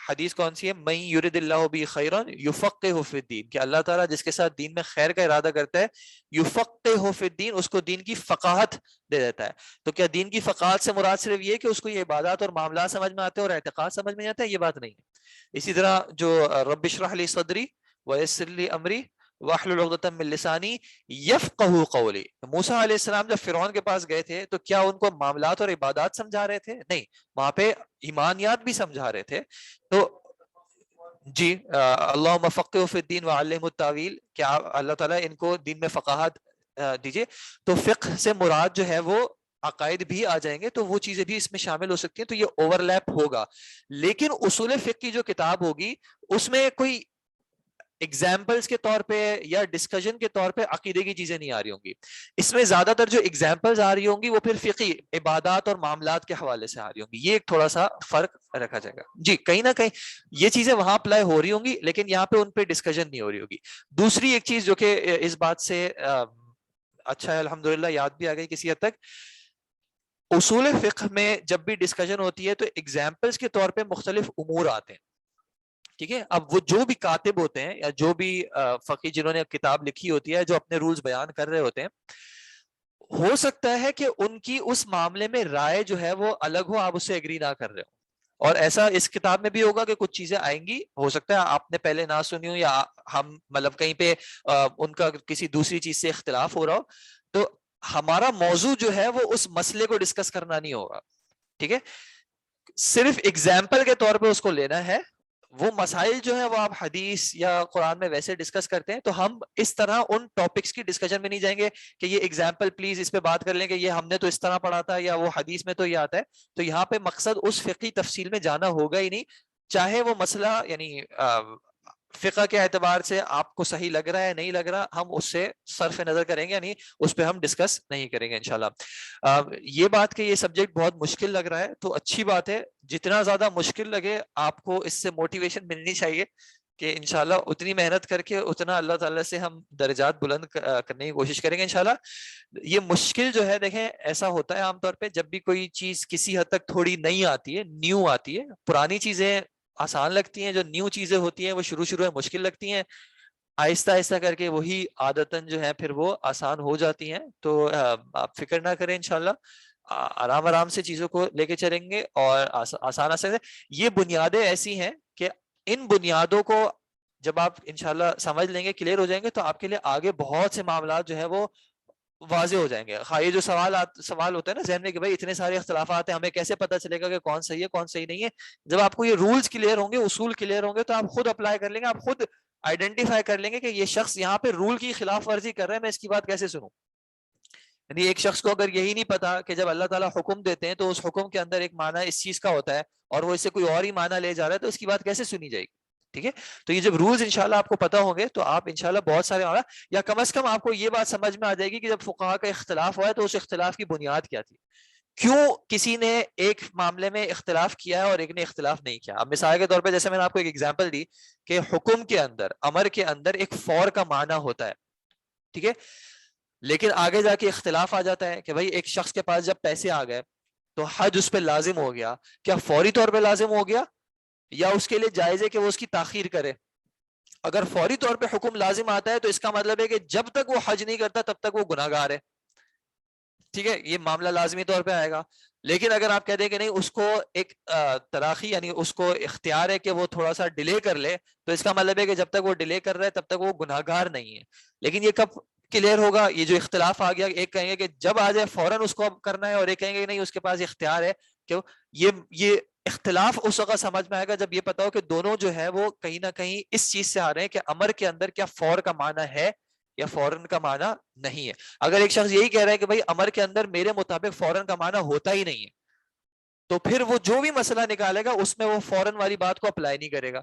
حدیث کون سی ہے؟ من یرد اللہ بہ خیرا یفقہہ فی الدین، کہ اللہ تعالیٰ جس کے ساتھ دین میں خیر کا ارادہ کرتا ہے یفقہہ فی الدین، اس کو دین کی فقاہت دے دیتا ہے. تو کیا دین کی فقاہت سے مراد صرف یہ کہ اس کو یہ عبادات اور معاملات سمجھ میں آتے ہیں اور اعتقاد سمجھ میں آتا ہے؟ یہ بات نہیں ہے. اسی طرح جو رب اشرح لی صدری ویسر لی امری واحلل عقدۃ من لسانی یفقہوا قولی، موسیٰ علیہ السلام جب فرعون کے پاس گئے تھے تو کیا ان کو معاملات اور عبادات سمجھا رہے تھے؟ نہیں، وہاں پہ ایمانیات بھی سمجھا رہے تھے. تو جی اللہم فقہہ فی الدین وعلمہ التاویل، کیا اللہ تعالیٰ ان کو دین میں فقاہت دیجیے. تو فقہ سے مراد جو ہے وہ عقائد بھی آ جائیں گے، تو وہ چیزیں بھی اس میں شامل ہو سکتی ہیں، تو یہ اوور لیپ ہوگا. لیکن اصول فقہ کی جو کتاب ہوگی اس میں کوئی ایگزامپلز کے طور پہ یا ڈسکشن کے طور پہ عقیدے کی چیزیں نہیں آ رہی ہوں گی. اس میں زیادہ تر جو ایگزامپلز آ رہی ہوں گی وہ پھر فقہی عبادات اور معاملات کے حوالے سے آ رہی ہوں گی. یہ ایک تھوڑا سا فرق رکھا جائے گا. جی کہیں نہ کہیں یہ چیزیں وہاں اپلائی ہو رہی ہوں گی لیکن یہاں پہ ان پہ ڈسکشن نہیں ہو رہی ہوگی. دوسری ایک چیز جو کہ اس بات سے اچھا ہے الحمدللہ یاد بھی آ گئی کسی حد تک، اصول فقہ میں جب بھی ڈسکشن ہوتی ہے تو ایگزامپلز کے طور پہ مختلف امور آتے ہیں. ٹھیک ہے، اب وہ جو بھی کاتب ہوتے ہیں یا جو بھی فقی جنہوں نے کتاب لکھی ہوتی ہے جو اپنے رولز بیان کر رہے ہوتے ہیں، ہو سکتا ہے کہ ان کی اس معاملے میں رائے جو ہے وہ الگ ہو، آپ اس سے ایگری نہ کر رہے ہو. اور ایسا اس کتاب میں بھی ہوگا کہ کچھ چیزیں آئیں گی، ہو سکتا ہے آپ نے پہلے نہ سنی ہو یا ہم مطلب کہیں پہ ان کا کسی دوسری چیز سے اختلاف ہو رہا ہو. تو ہمارا موضوع جو ہے وہ اس مسئلے کو ڈسکس کرنا نہیں ہوگا. ٹھیک ہے، صرف اگزامپل کے طور پہ اس کو لینا ہے. وہ مسائل جو ہے وہ آپ حدیث یا قرآن میں ویسے ڈسکس کرتے ہیں، تو ہم اس طرح ان ٹاپکس کی ڈسکشن میں نہیں جائیں گے کہ یہ اگزامپل پلیز اس پہ بات کر لیں کہ یہ ہم نے تو اس طرح پڑھا تھا یا وہ حدیث میں تو یہ آتا ہے. تو یہاں پہ مقصد اس فقہی تفصیل میں جانا ہوگا ہی نہیں، چاہے وہ مسئلہ یعنی فقہ کے اعتبار سے آپ کو صحیح لگ رہا ہے نہیں لگ رہا، ہم اس سے صرف نظر کریں گے، یعنی اس پہ ہم ڈسکس نہیں کریں گے انشاءاللہ. یہ بات کہ یہ سبجیکٹ بہت مشکل لگ رہا ہے تو اچھی بات ہے، جتنا زیادہ مشکل لگے آپ کو اس سے موٹیویشن ملنی چاہیے کہ انشاءاللہ اتنی محنت کر کے اتنا اللہ تعالیٰ سے ہم درجات بلند کرنے کی کوشش کریں گے انشاءاللہ. یہ مشکل جو ہے دیکھیں ایسا ہوتا ہے عام طور پہ جب بھی کوئی چیز کسی حد تک تھوڑی نئی آتی ہے، نیو آتی ہے، پرانی چیزیں آسان لگتی ہیں، جو نیو چیزیں ہوتی ہیں وہ شروع میں مشکل لگتی ہیں، آہستہ آہستہ کر کے وہی عادتاً جو ہے پھر وہ آسان ہو جاتی ہیں. تو آپ فکر نہ کریں انشاءاللہ، آرام آرام سے چیزوں کو لے کے چلیں گے اور آسان آسان. یہ بنیادیں ایسی ہیں کہ ان بنیادوں کو جب آپ انشاءاللہ سمجھ لیں گے، کلیئر ہو جائیں گے، تو آپ کے لیے آگے بہت سے معاملات جو ہے وہ واضح ہو جائیں گے. یہ جو سوال ہوتا ہے نا ذہن میں کہ بھائی اتنے سارے اختلافات ہیں، ہمیں کیسے پتہ چلے گا کہ کون صحیح ہے کون صحیح نہیں ہے. جب آپ کو یہ رولز کلیئر ہوں گے، اصول کلیئر ہوں گے، تو آپ خود اپلائی کر لیں گے، آپ خود آئیڈینٹیفائی کر لیں گے کہ یہ شخص یہاں پہ رول کی خلاف ورزی کر رہا ہے، میں اس کی بات کیسے سنوں. یعنی ایک شخص کو اگر یہی نہیں پتا کہ جب اللہ تعالیٰ حکم دیتے ہیں تو اس حکم کے اندر ایک معنی اس چیز کا ہوتا ہے اور وہ اس سے کوئی اور ہی معنی لے جا رہا ہے، تو اس کی بات کیسے سنی جائے گی. ٹھیک ہے، تو یہ جب رولز انشاءاللہ آپ کو پتا ہوں گے تو آپ انشاءاللہ بہت سارے یا کم از کم آپ کو یہ بات سمجھ میں آ جائے گی کہ جب فقہا کا اختلاف ہوا ہے تو اس اختلاف کی بنیاد کیا تھی، کیوں کسی نے ایک معاملے میں اختلاف کیا ہے اور ایک نے اختلاف نہیں کیا. اب مثال کے طور پہ جیسے میں نے آپ کو ایک ایگزامپل دی کہ حکم کے اندر، امر کے اندر ایک فور کا معنی ہوتا ہے. ٹھیک ہے، لیکن آگے جا کے اختلاف آ جاتا ہے کہ بھائی ایک شخص کے پاس جب پیسے آ گئے تو حج اس پہ لازم ہو گیا، کیا فوری طور پہ لازم ہو گیا یا اس کے لیے جائز ہے کہ وہ اس کی تاخیر کرے. اگر فوری طور پہ حکم لازم آتا ہے تو اس کا مطلب ہے کہ جب تک وہ حج نہیں کرتا تب تک وہ گناہ گار ہے. ٹھیک ہے، یہ معاملہ لازمی طور پہ آئے گا. لیکن اگر آپ کہہ دیں کہ نہیں اس کو ایک تراخی یعنی اس کو اختیار ہے کہ وہ تھوڑا سا ڈیلے کر لے، تو اس کا مطلب ہے کہ جب تک وہ ڈیلے کر رہا ہے تب تک وہ گناہ گار نہیں ہے. لیکن یہ کب کلیئر ہوگا؟ یہ جو اختلاف آ گیا، ایک کہیں گے کہ جب آ جائے فوراً اس کو کرنا ہے اور ایک کہیں گے کہ نہیں اس کے پاس اختیار ہے. کہ یہ اختلاف اس وقت سمجھ میں آئے گا جب یہ پتا ہو کہ دونوں جو ہے وہ کہیں نہ کہیں اس چیز سے آ رہے ہیں کہ امر کے اندر کیا فور کا معنی ہے یا فوراً کا معنی نہیں ہے. اگر ایک شخص یہی کہہ رہا ہے کہ بھائی امر کے اندر میرے مطابق فوراً کا معنی ہوتا ہی نہیں ہے، تو پھر وہ جو بھی مسئلہ نکالے گا اس میں وہ فوراً والی بات کو اپلائی نہیں کرے گا،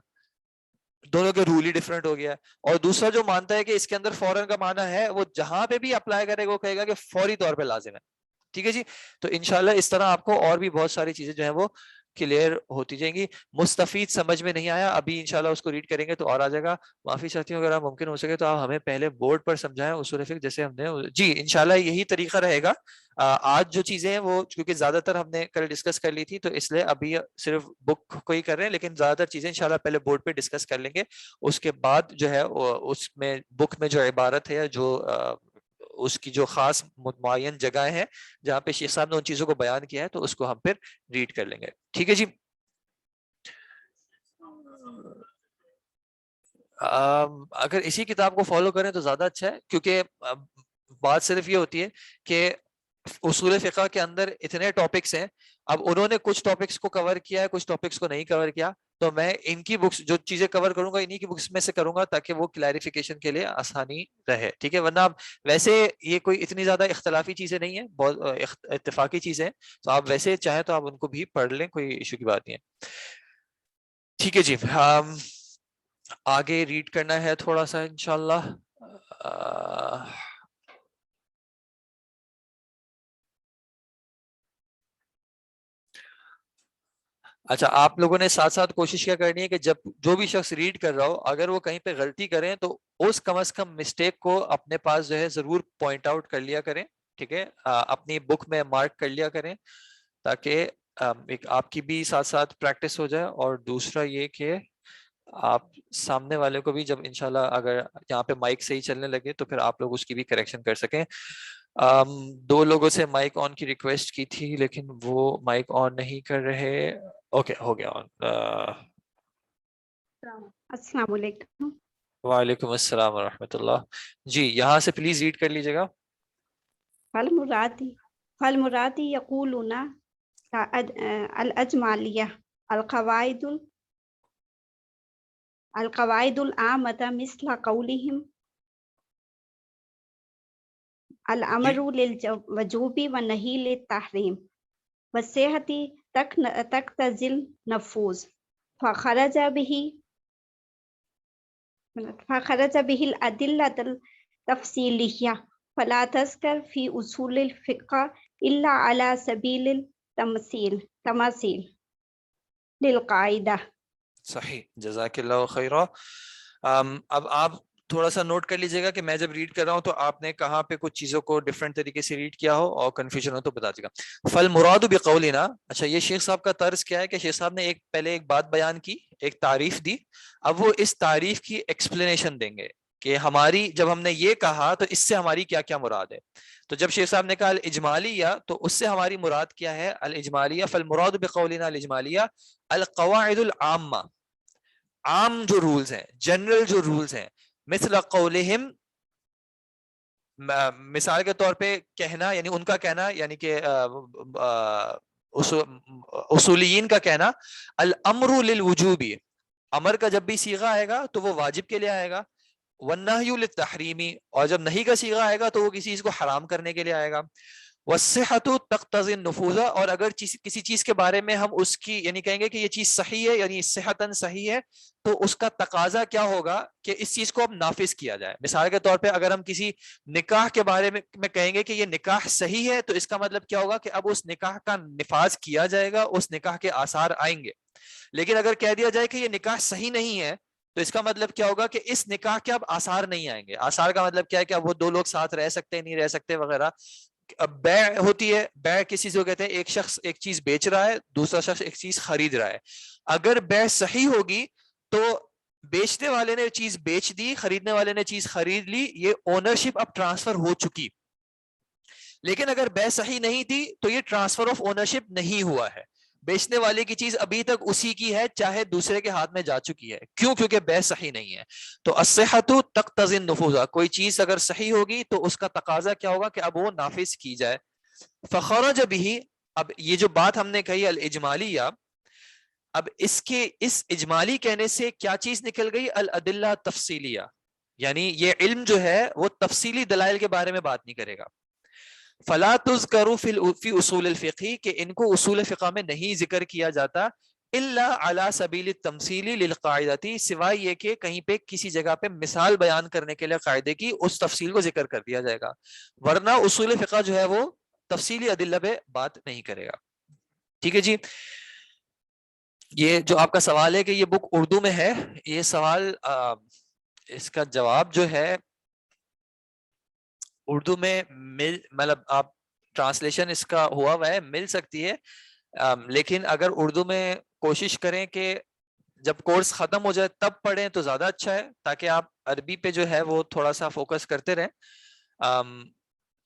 دونوں کے رول ہی ڈیفرنٹ ہو گیا. اور دوسرا جو مانتا ہے کہ اس کے اندر فوراً کا معنی ہے، وہ جہاں پہ بھی اپلائی کرے گا وہ کہے گا کہ فوری طور پہ لازم ہے. ٹھیک ہے جی، تو انشاءاللہ اس طرح آپ کو اور بھی بہت ساری چیزیں جو ہیں وہ کلیئر ہوتی جائیں گی. مستفید سمجھ میں نہیں آیا ابھی انشاءاللہ اس کو ریڈ کریں گے تو اور آ جائے گا. معافی چاہتی ہوں اگر آپ ممکن ہو سکے تو آپ ہمیں پہلے بورڈ پر سمجھائیں اصول فقہ جیسے ہم نے. جی انشاءاللہ یہی طریقہ رہے گا. آج جو چیزیں ہیں وہ کیونکہ زیادہ تر ہم نے کل ڈسکس کر لی تھی تو اس لیے ابھی صرف بک کو ہی کر رہے ہیں, لیکن زیادہ تر چیزیں انشاءاللہ پہلے بورڈ پہ ڈسکس کر لیں گے. اس کے بعد جو ہے اس میں بک میں جو عبارت ہے جو اس کی جو خاص معین جگہیں ہیں جہاں پہ شیخ صاحب نے ان چیزوں کو بیان کیا ہے تو اس کو ہم پھر ریڈ کر لیں گے. ٹھیک ہے جی. اگر اسی کتاب کو فالو کریں تو زیادہ اچھا ہے, کیونکہ بات صرف یہ ہوتی ہے کہ اصول فقہ کے اندر اتنے ٹاپکس ہیں. اب انہوں نے کچھ ٹاپکس کو کور کیا ہے, کچھ ٹاپکس کو نہیں کور کیا, تو میں ان کی بکس جو چیزیں کور کروں گا انہی کی بکس میں سے کروں گا تاکہ وہ کلیریفیکیشن کے لیے آسانی رہے. ٹھیک ہے, ورنہ ویسے یہ کوئی اتنی زیادہ اختلافی چیزیں نہیں ہیں, بہت اتفاقی چیزیں ہیں, تو آپ ویسے چاہیں تو آپ ان کو بھی پڑھ لیں, کوئی ایشو کی بات نہیں ہے. ٹھیک ہے جی, آگے ریڈ کرنا ہے تھوڑا سا انشاءاللہ. اچھا, آپ لوگوں نے ساتھ ساتھ کوشش کیا کرنی ہے کہ جب جو بھی شخص ریڈ کر رہا ہو اگر وہ کہیں پہ غلطی کریں تو اس کم از کم مسٹیک کو اپنے پاس جو ہے ضرور پوائنٹ آؤٹ کر لیا کریں. ٹھیک ہے, اپنی بک میں مارک کر لیا کریں تاکہ ایک آپ کی بھی ساتھ ساتھ پریکٹس ہو جائے, اور دوسرا یہ کہ آپ سامنے والے کو بھی جب انشاءاللہ اگر یہاں پہ مائک صحیح چلنے لگے تو پھر آپ لوگ اس کی بھی کریکشن کر سکیں. 2 لوگوں سے مائک آن کی ریکویسٹ کی تھی لیکن وہ مائک آن نہیں کر رہے. اوکے, ہو گیا آن. السلام علیکم. وعلیکم السلام ورحمۃ اللہ. جی یہاں سے پلیز ریڈ کر لیجیے گا. فالمرادی یقولون الاجمالیہ القواعد العامة مثل قولهم الامر للوجوب والنهي للتحریم والصحة تقتضی النفوذ فخرج به الأدلة التفصیلیہ فلا تذکر فی اصول الفقہ الا على سبیل التمثیل للقاعدہ. صحیح, جزاک اللہ خیرہ. اب آپ تھوڑا سا نوٹ کر لیجیے گا کہ میں جب ریڈ کر رہا ہوں تو آپ نے کہاں پہ کچھ چیزوں کو ڈفرینٹ طریقے سے ریڈ کیا ہو اور کنفیوژن ہو تو بتا دیجیے گا. فالمراد بقولنا, اچھا یہ شیخ صاحب کا طرز کیا ہے کہ شیخ صاحب نے پہلے ایک بات بیان کی, ایک تعریف دی, اب وہ اس تعریف کی ایکسپلینیشن دیں گے کہ ہماری جب ہم نے یہ کہا تو اس سے ہماری کیا کیا مراد ہے. تو جب شیخ صاحب نے کہا الاجمالیہ تو اس سے ہماری مراد کیا ہے الاجمالیہ. فالمراد بقولنا الاجمالیہ القواعد العامہ, عام جو رولز ہیں, جنرل جو رولز ہیں, مثل قولہم, مثال کے طور پہ کہنا, یعنی ان کا کہنا, یعنی کہ اصولیین کا کہنا, الامر للوجوب, امر کا جب بھی صیغہ آئے گا تو وہ واجب کے لیے آئے گا, والنہی للتحریمی, اور جب نہیں کا صیغہ آئے گا تو وہ کسی چیز کو حرام کرنے کے لیے آئے گا. والصحۃ تقتضی النفوذ, اور اگر کسی چیز کے بارے میں ہم اس کی یعنی کہیں گے کہ یہ چیز صحیح ہے, یعنی صحتاً صحیح ہے, تو اس کا تقاضا کیا ہوگا کہ اس چیز کو اب نافذ کیا جائے. مثال کے طور پہ اگر ہم کسی نکاح کے بارے میں کہیں گے کہ یہ نکاح صحیح ہے تو اس کا مطلب کیا ہوگا کہ اب اس نکاح کا نفاذ کیا جائے گا, اس نکاح کے آثار آئیں گے. لیکن اگر کہہ دیا جائے کہ یہ نکاح صحیح نہیں ہے تو اس کا مطلب کیا ہوگا کہ اس نکاح کے اب آثار نہیں آئیں گے. آثار کا مطلب کیا ہے کہ اب وہ 2 لوگ ساتھ رہ سکتے نہیں رہ سکتے وغیرہ. بیع ہوتی ہے, بیع کسی سے کہتے ہیں ایک شخص ایک چیز بیچ رہا ہے, دوسرا شخص ایک چیز خرید رہا ہے. اگر بیع صحیح ہوگی تو بیچنے والے نے چیز بیچ دی, خریدنے والے نے چیز خرید لی, یہ اونرشپ اب ٹرانسفر ہو چکی. لیکن اگر بیع صحیح نہیں تھی تو یہ ٹرانسفر آف اونرشپ نہیں ہوا ہے, بیچنے والے کی چیز ابھی تک اسی کی ہے چاہے دوسرے کے ہاتھ میں جا چکی ہے. کیوں؟ کیونکہ بیع صحیح نہیں ہے. تو الصحۃ تقتضی النفوذ, کوئی چیز اگر صحیح ہوگی تو اس کا تقاضا کیا ہوگا کہ اب وہ نافذ کی جائے. فخرج به, اب یہ جو بات ہم نے کہی الاجمالیہ, اب اس اجمالی کہنے سے کیا چیز نکل گئی, الادلہ تفصیلیہ, یعنی یہ علم جو ہے وہ تفصیلی دلائل کے بارے میں بات نہیں کرے گا. فلا تذکر فی اصول الفقہ, کہ ان کو اصول فقہ میں نہیں ذکر کیا جاتا, الا علی سبیل التمثیل للقاعدۃ, سوائے یہ کہ کہیں پہ کسی جگہ پہ مثال بیان کرنے کے لیے قاعدے کی اس تفصیل کو ذکر کر دیا جائے گا, ورنہ اصول فقہ جو ہے وہ تفصیلی ادلہ پہ بات نہیں کرے گا. ٹھیک ہے جی. یہ جو آپ کا سوال ہے کہ یہ بک اردو میں ہے، یہ سوال اس کا جواب جو ہے اردو میں مطلب آپ ٹرانسلیشن اس کا ہوا ہے، مل سکتی ہے، لیکن اگر اردو میں کوشش کریں کہ جب کورس ختم ہو جائے تب پڑھیں تو زیادہ اچھا ہے، تاکہ آپ عربی پہ جو ہے وہ تھوڑا سا فوکس کرتے رہیں۔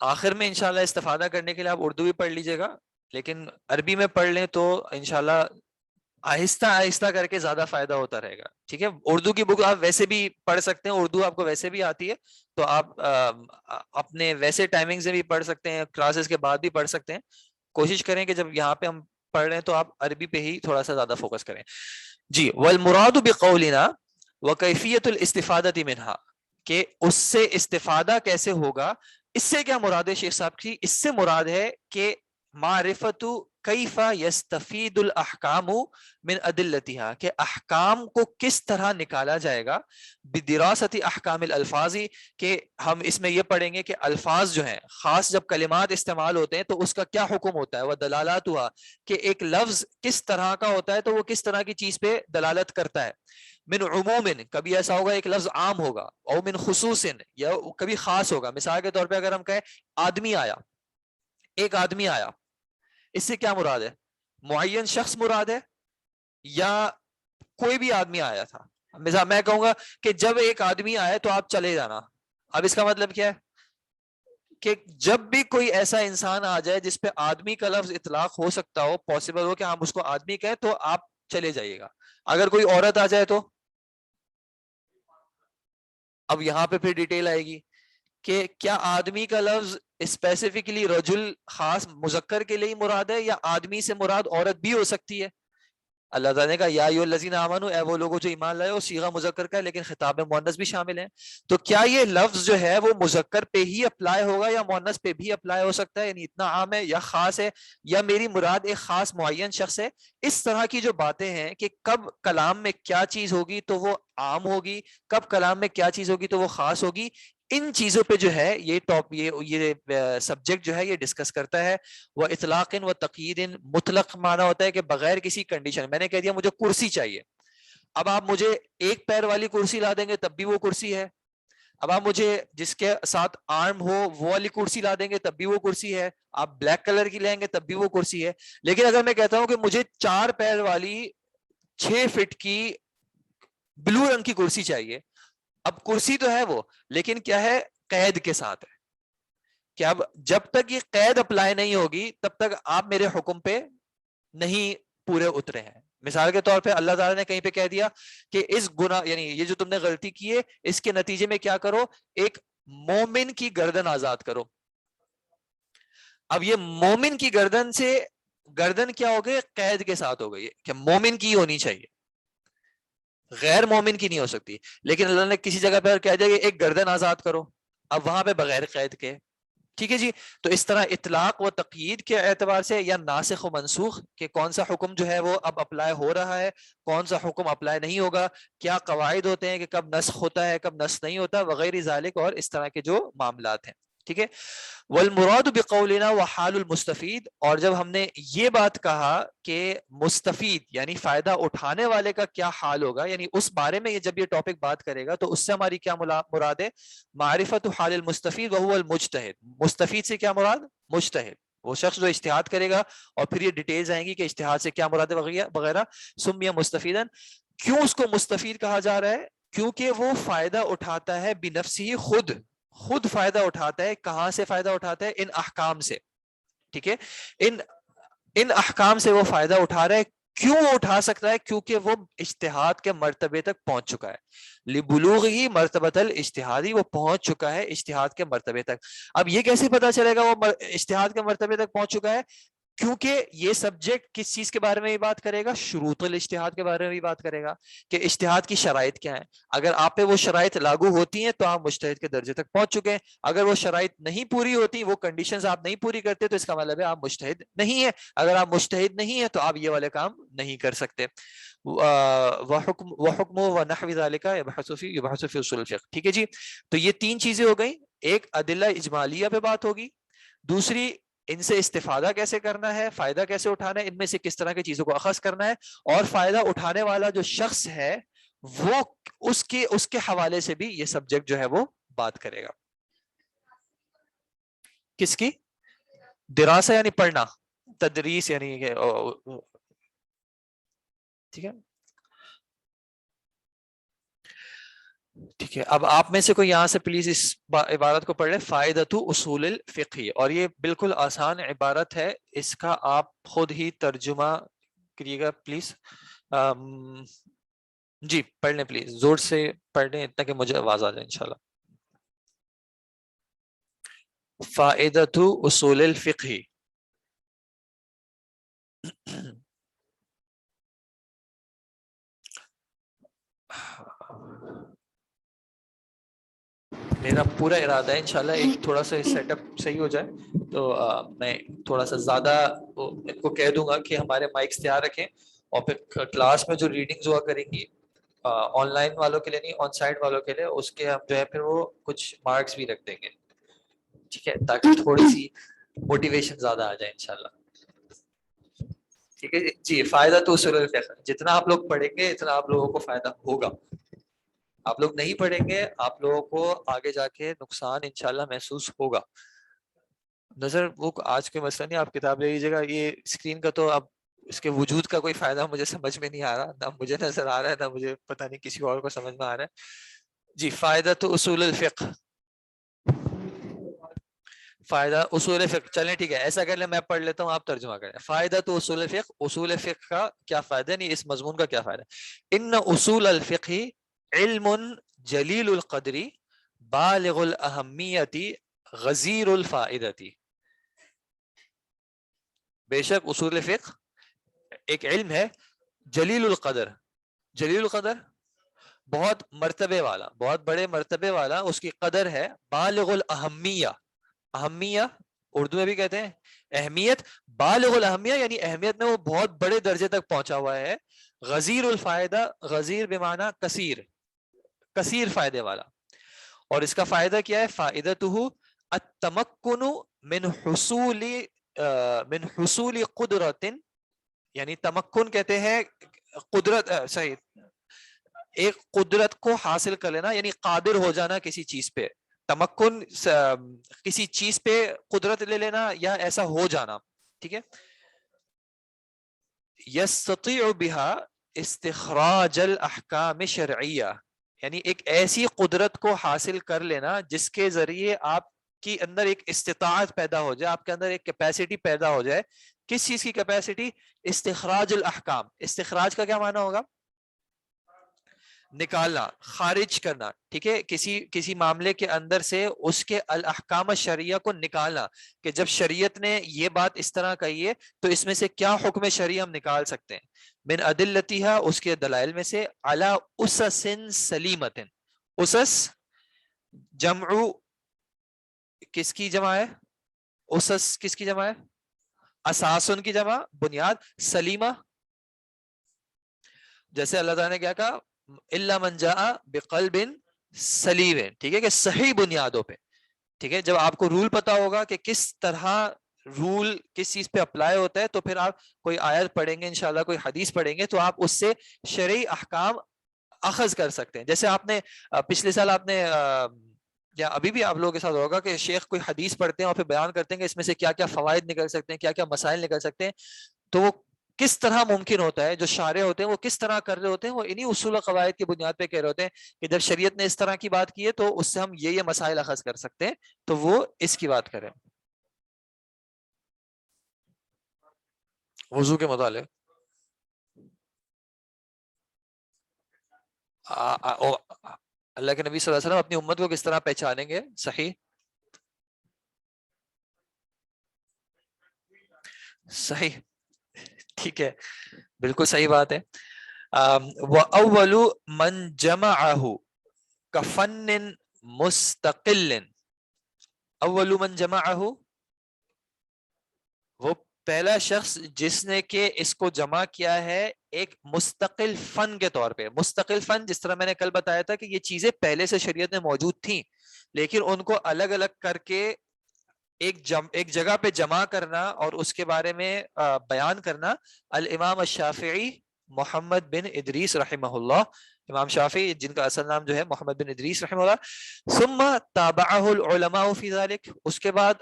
آخر میں انشاءاللہ استفادہ کرنے کے لیے آپ اردو بھی پڑھ لیجیے گا، لیکن عربی میں پڑھ لیں تو انشاءاللہ آہستہ آہستہ کر کے زیادہ فائدہ ہوتا رہے گا، ٹھیک ہے۔ اردو کی بک آپ ویسے بھی پڑھ سکتے ہیں، اردو آپ کو ویسے بھی آتی ہے تو آپ اپنے ویسے ٹائمنگ سے بھی پڑھ سکتے ہیں، کلاسز کے بعد بھی پڑھ سکتے ہیں۔ کوشش کریں کہ جب یہاں پہ ہم پڑھ رہے ہیں تو آپ عربی پہ ہی تھوڑا سا زیادہ فوکس کریں۔ جی، والمراد بقولنا وکیفیت الاستفادۃ منہا، کہ اس سے استفادہ کیسے ہوگا، اس سے کیا مراد ہے شیخ صاحب کی؟ اس سے مراد ہے کہ معرفت کیف یستفید الاحکام من ادلتها، کہ احکام کو کس طرح نکالا جائے گا، بدراست احکام الالفاظ، کہ ہم اس میں یہ پڑھیں گے کہ الفاظ جو ہیں، خاص جب کلمات استعمال ہوتے ہیں تو اس کا کیا حکم ہوتا ہے، وہ دلالاتها، کہ ایک لفظ کس طرح کا ہوتا ہے تو وہ کس طرح کی چیز پہ دلالت کرتا ہے۔ من عموم، کبھی ایسا ہوگا ایک لفظ عام ہوگا، او من خصوص، یا کبھی خاص ہوگا۔ مثال کے طور پہ اگر ہم کہیں آدمی آیا، ایک آدمی آیا، اس سے کیا مراد ہے؟ معین شخص مراد ہے یا کوئی بھی آدمی آیا تھا؟ مثال میں کہوں گا کہ جب ایک آدمی آئے تو آپ چلے جانا، اب اس کا مطلب کیا ہے کہ جب بھی کوئی ایسا انسان آ جائے جس پہ آدمی کا لفظ اطلاق ہو سکتا ہو، پاسبل ہو کہ ہم اس کو آدمی کہیں، تو آپ چلے جائیے گا۔ اگر کوئی عورت آ جائے تو اب یہاں پہ پھر ڈیٹیل آئے گی کہ کیا آدمی کا لفظ اسپیسیفکلی رجل خاص مذکر کے لیے مراد ہے یا آدمی سے مراد عورت بھی ہو سکتی ہے؟ اللہ تعالیٰ نے کہا یا ایھا الذین آمنوا، اے وہ لوگوں جو ایمان لائے ہو، صیغہ مذکر کا ہے لیکن خطاب میں مؤنث بھی شامل ہیں، تو کیا یہ لفظ جو ہے وہ مذکر پہ ہی اپلائی ہوگا یا مؤنث پہ بھی اپلائی ہو سکتا ہے؟ یعنی اتنا عام ہے یا خاص ہے، یا میری مراد ایک خاص معین شخص ہے؟ اس طرح کی جو باتیں ہیں کہ کب کلام میں کیا چیز ہوگی تو وہ عام ہوگی، کب کلام میں کیا چیز ہوگی تو وہ خاص ہوگی، ان چیزوں پہ جو ہے یہ سبجیکٹ جو ہے یہ ڈسکس کرتا ہے۔ وہ اطلاق و تقیید، مطلق معنی ہوتا ہے کہ بغیر کسی کنڈیشن، میں نے کہہ دیا مجھے کرسی چاہیے، اب آپ مجھے ایک پیر والی کرسی لا دیں گے تب بھی وہ کرسی ہے، اب آپ مجھے جس کے ساتھ آرم ہو وہ والی کرسی لا دیں گے تب بھی وہ کرسی ہے، آپ بلیک کلر کی لیں گے تب بھی وہ کرسی ہے۔ لیکن اگر میں کہتا ہوں کہ مجھے 4 پیر والی 6 فٹ کی بلو رنگ کی کرسی چاہیے، اب کرسی تو ہے وہ، لیکن کیا ہے، قید کے ساتھ ہے، کہ اب جب تک یہ قید اپلائی نہیں ہوگی تب تک آپ میرے حکم پہ نہیں پورے اترے ہیں۔ مثال کے طور پہ اللہ تعالیٰ نے کہیں پہ کہہ دیا کہ اس گناہ، یعنی یہ جو تم نے غلطی کی ہے اس کے نتیجے میں کیا کرو، ایک مومن کی گردن آزاد کرو۔ اب یہ مومن کی گردن سے گردن کیا ہو گئی، قید کے ساتھ ہو گئی ہے کہ مومن کی ہونی چاہیے، غیر مومن کی نہیں ہو سکتی۔ لیکن اللہ نے کسی جگہ پر کہہ دیا کہ ایک گردن آزاد کرو، اب وہاں پہ بغیر قید کے، ٹھیک ہے جی۔ تو اس طرح اطلاق و تقیید کے اعتبار سے، یا ناسخ و منسوخ، کہ کون سا حکم جو ہے وہ اب اپلائی ہو رہا ہے، کون سا حکم اپلائی نہیں ہوگا، کیا قواعد ہوتے ہیں کہ کب نسخ ہوتا ہے کب نسخ نہیں ہوتا، وغیرہ ذالک، اور اس طرح کے جو معاملات ہیں، ٹھیک ہے۔ والمراد بقولنا وحال المستفید، اور جب ہم نے یہ بات کہا کہ مستفید یعنی فائدہ اٹھانے والے کا کیا حال ہوگا، یعنی اس بارے میں جب یہ ٹاپک بات کرے گا تو اس سے ہماری کیا مراد ہے، معرفت حال المستفید وهو المجتہد، مستفید سے کیا مراد، مجتہد، وہ شخص جو اجتہاد کرے گا، اور پھر یہ ڈیٹیلز آئیں گی کہ اجتہاد سے کیا مراد ہے وغیرہ۔ سمیہ مستفیدن، کیوں اس کو مستفید کہا جا رہا ہے؟ کیونکہ وہ فائدہ اٹھاتا ہے بنفسہ، خود فائدہ اٹھاتا ہے۔ کہاں سے فائدہ اٹھاتا ہے؟ ان احکام سے، ٹھیک ہے، ان احکام سے وہ فائدہ اٹھا رہا ہے۔ کیوں وہ اٹھا سکتا ہے؟ کیونکہ وہ اجتہاد کے مرتبے تک پہنچ چکا ہے، لبلوغ ہی مرتبۃ الاجتہادی، وہ پہنچ چکا ہے اجتہاد کے مرتبے تک۔ اب یہ کیسے پتا چلے گا وہ اجتہاد کے مرتبے تک پہنچ چکا ہے؟ کیونکہ یہ سبجیکٹ کس چیز کے بارے میں بھی بات کرے گا، شروط الاجتہاد کے بارے میں بھی بات کرے گا کہ اجتہاد کی شرائط کیا ہیں۔ اگر آپ پہ وہ شرائط لاگو ہوتی ہیں تو آپ مجتہد کے درجے تک پہنچ چکے ہیں، اگر وہ شرائط نہیں پوری ہوتی، وہ کنڈیشنز آپ نہیں پوری کرتے، تو اس کا مطلب ہے آپ مجتہد نہیں ہیں۔ اگر آپ مجتہد نہیں ہیں تو آپ یہ والے کام نہیں کر سکتے۔ وحکم ونحو ذالک یبحث فی اصول الفقہ، ٹھیک ہے جی۔ تو یہ 3 چیزیں ہو گئیں، ایک ادلہ اجمالیہ پہ بات ہوگی، دوسری ان سے استفادہ کیسے کرنا ہے, فائدہ کیسے اٹھانا ہے, ان میں سے کس طرح کی چیزوں کو اخذ کرنا ہے, اور فائدہ اٹھانے والا جو شخص ہے وہ اس کے حوالے سے بھی یہ سبجیکٹ جو ہے وہ بات کرے گا. کس کی؟ دراسہ یعنی پڑھنا, تدریس یعنی ٹھیک ہے. ٹھیک ہے, اب آپ میں سے کوئی یہاں سے پلیز اس عبارت کو پڑھ لیں, فائدۃ اصول الفقہ, اور یہ بالکل آسان عبارت ہے, اس کا آپ خود ہی ترجمہ کریے گا پلیز. جی پڑھ لیں پلیز, زور سے پڑھ لیں اتنا کہ مجھے آواز آ جائے انشاءاللہ. فائدۃ اصول الفقہ. میرا پورا ارادہ ہے انشاءاللہ ایک تھوڑا سا سیٹ اپ صحیح ہو جائے تو میں تھوڑا سا زیادہ ان کو کہہ دوں گا کہ ہمارے مائکس تیار رکھیں, اور پھر کلاس میں جو ریڈنگز ہوا کریں گی آن لائن والوں کے لیے نہیں, آن سائٹ والوں کے لیے, اس کے ہم جو ہے پھر وہ کچھ مارکس بھی رکھ دیں گے, ٹھیک ہے, تاکہ تھوڑی سی موٹیویشن زیادہ آ جائے انشاءاللہ. ٹھیک ہے جی. فائدہ تو اصول الفقہ, جتنا آپ لوگ پڑھیں گے اتنا آپ لوگوں کو فائدہ ہوگا. آپ لوگ نہیں پڑھیں گے, آپ لوگوں کو آگے جا کے نقصان انشاءاللہ محسوس ہوگا. نظر وہ آج کے مسئلہ نہیں, آپ کتاب لے لیجیے گا, یہ اسکرین کا تو اب اس کے وجود کا کوئی فائدہ مجھے سمجھ میں نہیں آ رہا, نہ مجھے نظر آ رہا ہے, نہ مجھے پتہ نہیں کسی اور کو سمجھ میں آ رہا ہے. جی فائدہ تو اصول الفقہ, فائدہ اصول فقہ. چلیں ٹھیک ہے, ایسا کر لیں میں پڑھ لیتا ہوں, آپ ترجمہ کریں. فائدہ تو اصول فقہ, اصول فقہ کا کیا فائدہ, نہیں اس مضمون کا کیا فائدہ. ان اصول الفقہ علم جلیل القدر بالغ الاہمیت غزیر الفائدہ. بے شک اصول فقہ ایک علم ہے جلیل القدر, جلیل القدر بہت مرتبے والا, بہت بڑے مرتبے والا, اس کی قدر ہے. بالغ الاہمیہ, اہمیہ اردو میں بھی کہتے ہیں اہمیت, بالغ الاہمیہ یعنی اہمیت میں وہ بہت بڑے درجے تک پہنچا ہوا ہے. غزیر الفائدہ, غزیر بمعنی کثیر, کثیر فائدے والا. اور اس کا فائدہ کیا ہے؟ فائدتہ التمکن من حصول قدرت, یعنی تمکن کہتے ہیں قدرت, صحیح, ایک قدرت کو حاصل کر لینا, یعنی قادر ہو جانا کسی چیز پہ. تمکن کسی چیز پہ قدرت لے لینا یا ایسا ہو جانا, ٹھیک ہے. یستطیع بها استخراج الاحکام شرعیہ, یعنی ایک ایسی قدرت کو حاصل کر لینا جس کے ذریعے آپ کی اندر ایک استطاعت پیدا ہو جائے, آپ کے اندر ایک کیپیسٹی پیدا ہو جائے. کس چیز کی کیپیسٹی؟ استخراج الاحکام. استخراج کا کیا معنی ہوگا؟ نکالنا, خارج کرنا, ٹھیک ہے, کسی معاملے کے اندر سے اس کے الاحکام الشرعیہ کو نکالنا, کہ جب شریعت نے یہ بات اس طرح کہی ہے تو اس میں سے کیا حکم شرعی ہم نکال سکتے ہیں. من ادلتها, اس کے دلائل میں سے, علی اسس سلیمت. اسس جمع کس کی جمع ہے؟ اسس کس کی جمع ہے؟ اساسن کی جمع, بنیاد. سلیمہ جیسے اللہ تعالیٰ نے کیا کہا, الا من جاء بقلب سلیم, ٹھیک ہے, کہ صحیح بنیادوں پہ. ٹھیک ہے, جب آپ کو رول پتا ہوگا کہ کس طرح رول کس چیز پہ اپلائی ہوتا ہے, تو پھر آپ کوئی آیت پڑھیں گے انشاءاللہ, کوئی حدیث پڑھیں گے, تو آپ اس سے شرعی احکام اخذ کر سکتے ہیں. جیسے آپ نے پچھلے سال آپ نے یا ابھی بھی آپ لوگوں کے ساتھ ہوگا کہ شیخ کوئی حدیث پڑھتے ہیں اور پھر بیان کرتے ہیں کہ اس میں سے کیا کیا فوائد نکل سکتے ہیں, کیا کیا مسائل نکل سکتے ہیں. تو وہ کس طرح ممکن ہوتا ہے, جو شارع ہوتے ہیں وہ کس طرح کر رہے ہوتے ہیں, وہ انہی اصول و قواعد کی بنیاد پہ کہہ رہے ہوتے ہیں کہ جب شریعت نے اس طرح کی بات کی ہے تو اس سے ہم یہ مسائل اخذ کر سکتے ہیں, تو وہ اس کی بات کریں. وضو کے متعلق اللہ کے نبی صلی اللہ علیہ وسلم اپنی امت کو کس طرح پہچانیں گے؟ صحیح صحیح, ٹھیک ہے, بالکل صحیح بات ہے. وَأَوَّلُ مَنْ جَمَعَهُ كَفَنٍ مُسْتَقِلٍ. اول من جمعہ, وہ پہلا شخص جس نے کہ اس کو جمع کیا ہے ایک مستقل فن کے طور پہ. مستقل فن, جس طرح میں نے کل بتایا تھا کہ یہ چیزیں پہلے سے شریعت میں موجود تھیں, لیکن ان کو الگ الگ کر کے ایک جگہ پہ جمع کرنا اور اس کے بارے میں بیان کرنا الامام الشافعی محمد بن ادریس رحمہ اللہ، امام شافعی جن کا اصل نام جو ہے محمد بن ادریس رحمہ اللہ، ثم تابعہ العلماء فی ذلک، اس کے بعد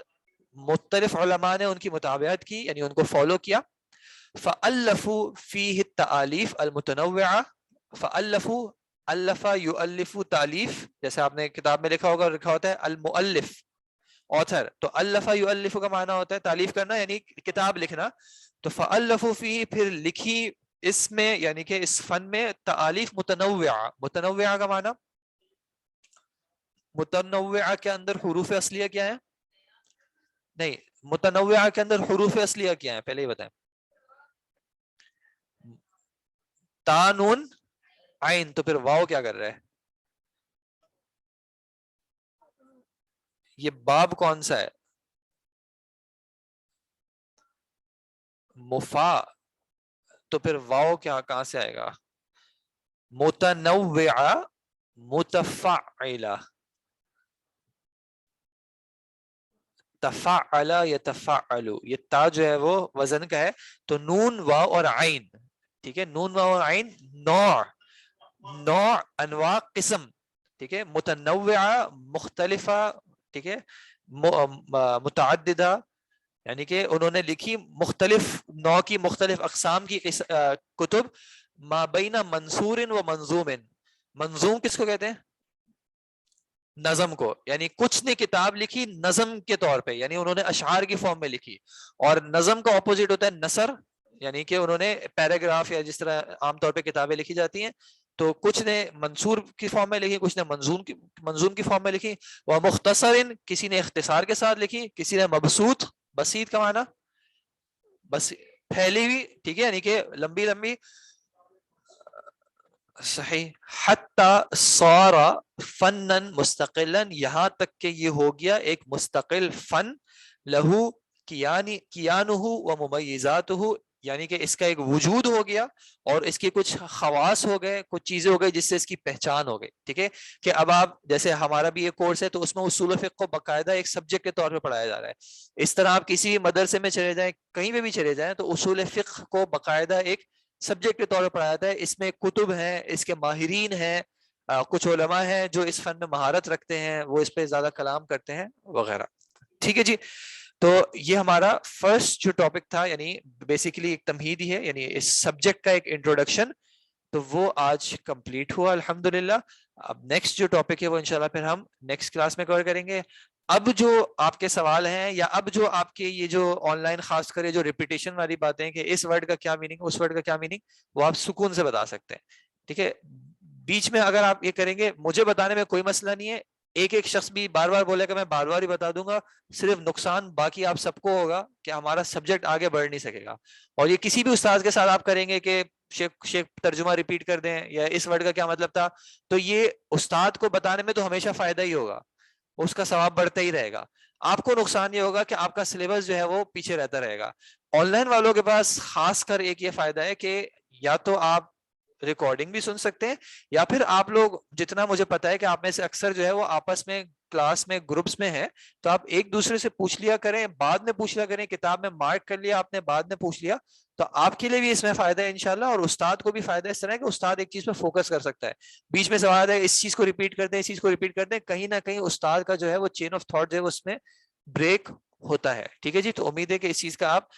مختلف علماء نے ان کی متابعت کی، یعنی ان کو فالو کیا، فألفوا فیہ التآلیف المتنوعہ، فألفوا الف یؤلف تالیف، جیسے آپ نے کتاب میں لکھا ہوگا، لکھا ہوتا ہے المؤلف آتھر، تو الف یؤلف کا معنی ہوتا ہے تعلیف کرنا یعنی کتاب لکھنا، تو فألفوا فیہ پھر لکھی اس میں یعنی کہ اس فن میں تآلیف متنوعہ، متنوعہ کا معنی متنوعہ کے اندر حروف اصلیہ کیا ہے؟ نہیں، متنوعہ کے اندر حروف اصلیہ کیا ہے پہلے ہی بتائیں؟ تا نون عین، تو پھر واو کیا کر رہا ہے؟ یہ باب کون سا ہے؟ مفا، تو پھر واو کیا کہاں سے آئے گا؟ متنوعہ متفعلہ، تفعل یتفعل، یہ تا جو ہے وہ وزن کا ہے، تو نون واو اور عین، ٹھیک ہے، نون واو اور عین نوع، نوع انواع قسم، ٹھیک ہے، متنوعہ مختلفہ، ٹھیک ہے، متعددہ، یعنی کہ انہوں نے لکھی مختلف نوع کی مختلف اقسام کی کتب، ما بین منصور و منظوم، منظوم کس کو کہتے ہیں؟ نظم کو، یعنی کچھ نے کتاب لکھی نظم کے طور پہ، یعنی انہوں نے اشعار کی فارم میں لکھی، اور نظم کا اپوزٹ ہوتا ہے نثر، یعنی کہ انہوں نے پیراگراف یا جس طرح عام طور پہ کتابیں لکھی جاتی ہیں، تو کچھ نے منصور کی فارم میں لکھی، کچھ نے منظوم کی فارم میں لکھی، وہ مختصر، کسی نے اختصار کے ساتھ لکھی، کسی نے مبسوط، بسیط کا معنی بس پھیلی ہوئی، ٹھیک ہے، یعنی کہ لمبی لمبی، صحیح، حتی صار فنا مستقلا، یہاں تک کہ یہ ہو گیا ایک مستقل فن، لہو کیانہ و ممیزاتہ، یعنی کہ اس کا ایک وجود ہو گیا اور اس کے کچھ خواص ہو گئے، کچھ چیزیں ہو گئی جس سے اس کی پہچان ہو گئی، ٹھیک ہے، کہ اب آپ جیسے ہمارا بھی ایک کورس ہے تو اس میں اصول فقہ کو باقاعدہ ایک سبجیکٹ کے طور پہ پڑھایا جا رہا ہے، اس طرح آپ کسی مدرسے میں چلے جائیں، کہیں پہ بھی چلے جائیں، تو اصول فقہ کو باقاعدہ ایک سبجیکٹ کے طور پر پڑھایا جاتا ہے، اس میں کتب ہیں، اس کے ماہرین ہیں، کچھ علماء ہیں جو اس فن میں مہارت رکھتے ہیں، وہ اس پہ زیادہ کلام کرتے ہیں وغیرہ، ٹھیک ہے جی۔ تو یہ ہمارا فرسٹ جو ٹاپک تھا، یعنی بیسیکلی ایک تمہید ہی ہے، یعنی اس سبجیکٹ کا ایک انٹروڈکشن، تو وہ آج کمپلیٹ ہوا الحمدللہ۔ اب نیکسٹ جو ٹاپک ہے وہ انشاءاللہ پھر ہم نیکسٹ کلاس میں کور کریں گے۔ اب جو آپ کے سوال ہیں یا اب جو آپ کے یہ جو آن لائن خاص کر جو ریپیٹیشن والی باتیں کہ اس ورڈ کا کیا میننگ، اس ورڈ کا کیا میننگ، وہ آپ سکون سے بتا سکتے ہیں، ٹھیک ہے، بیچ میں اگر آپ یہ کریں گے مجھے بتانے میں کوئی مسئلہ نہیں ہے، ایک شخص بھی بار بار بولے کہ میں بار بار ہی بتا دوں گا، صرف نقصان باقی آپ سب کو ہوگا کہ ہمارا سبجیکٹ آگے بڑھ نہیں سکے گا۔ اور یہ کسی بھی استاد کے ساتھ آپ کریں گے کہ شیخ ترجمہ ریپیٹ کر دیں یا اس ورڈ کا کیا مطلب تھا، تو یہ استاد کو بتانے میں تو ہمیشہ فائدہ ہی ہوگا، اس کا ثواب بڑھتا ہی رہے گا، آپ کو نقصان یہ ہوگا کہ آپ کا سلیبس جو ہے وہ پیچھے رہتا رہے گا۔ آن لائن والوں کے پاس خاص کر ایک یہ فائدہ ہے کہ یا تو آپ ریکارڈنگ بھی سن سکتے ہیں، یا پھر آپ لوگ جتنا مجھے پتا ہے کہ آپ میں سے اکثر جو ہے وہ آپس میں کلاس میں گروپس میں ہے، تو آپ ایک دوسرے سے پوچھ لیا کریں، بعد میں پوچھ لیا کریں، کتاب میں مارک کر لیا آپ نے، بعد میں پوچھ لیا، تو آپ کے لیے بھی اس میں فائدہ ہے انشاءاللہ، اور استاد کو بھی فائدہ اس طرح ہے کہ استاد ایک چیز پہ فوکس کر سکتا ہے، بیچ میں سوال ہے اس چیز کو ریپیٹ کر دیں، اس چیز کو ریپیٹ کر دیں، کہیں نہ کہیں استاد کا جو ہے وہ چین آف تھاٹ جو ہے وہ اس میں بریک ہوتا ہے، ٹھیک ہے جی۔ تو امید ہے کہ اس چیز کا آپ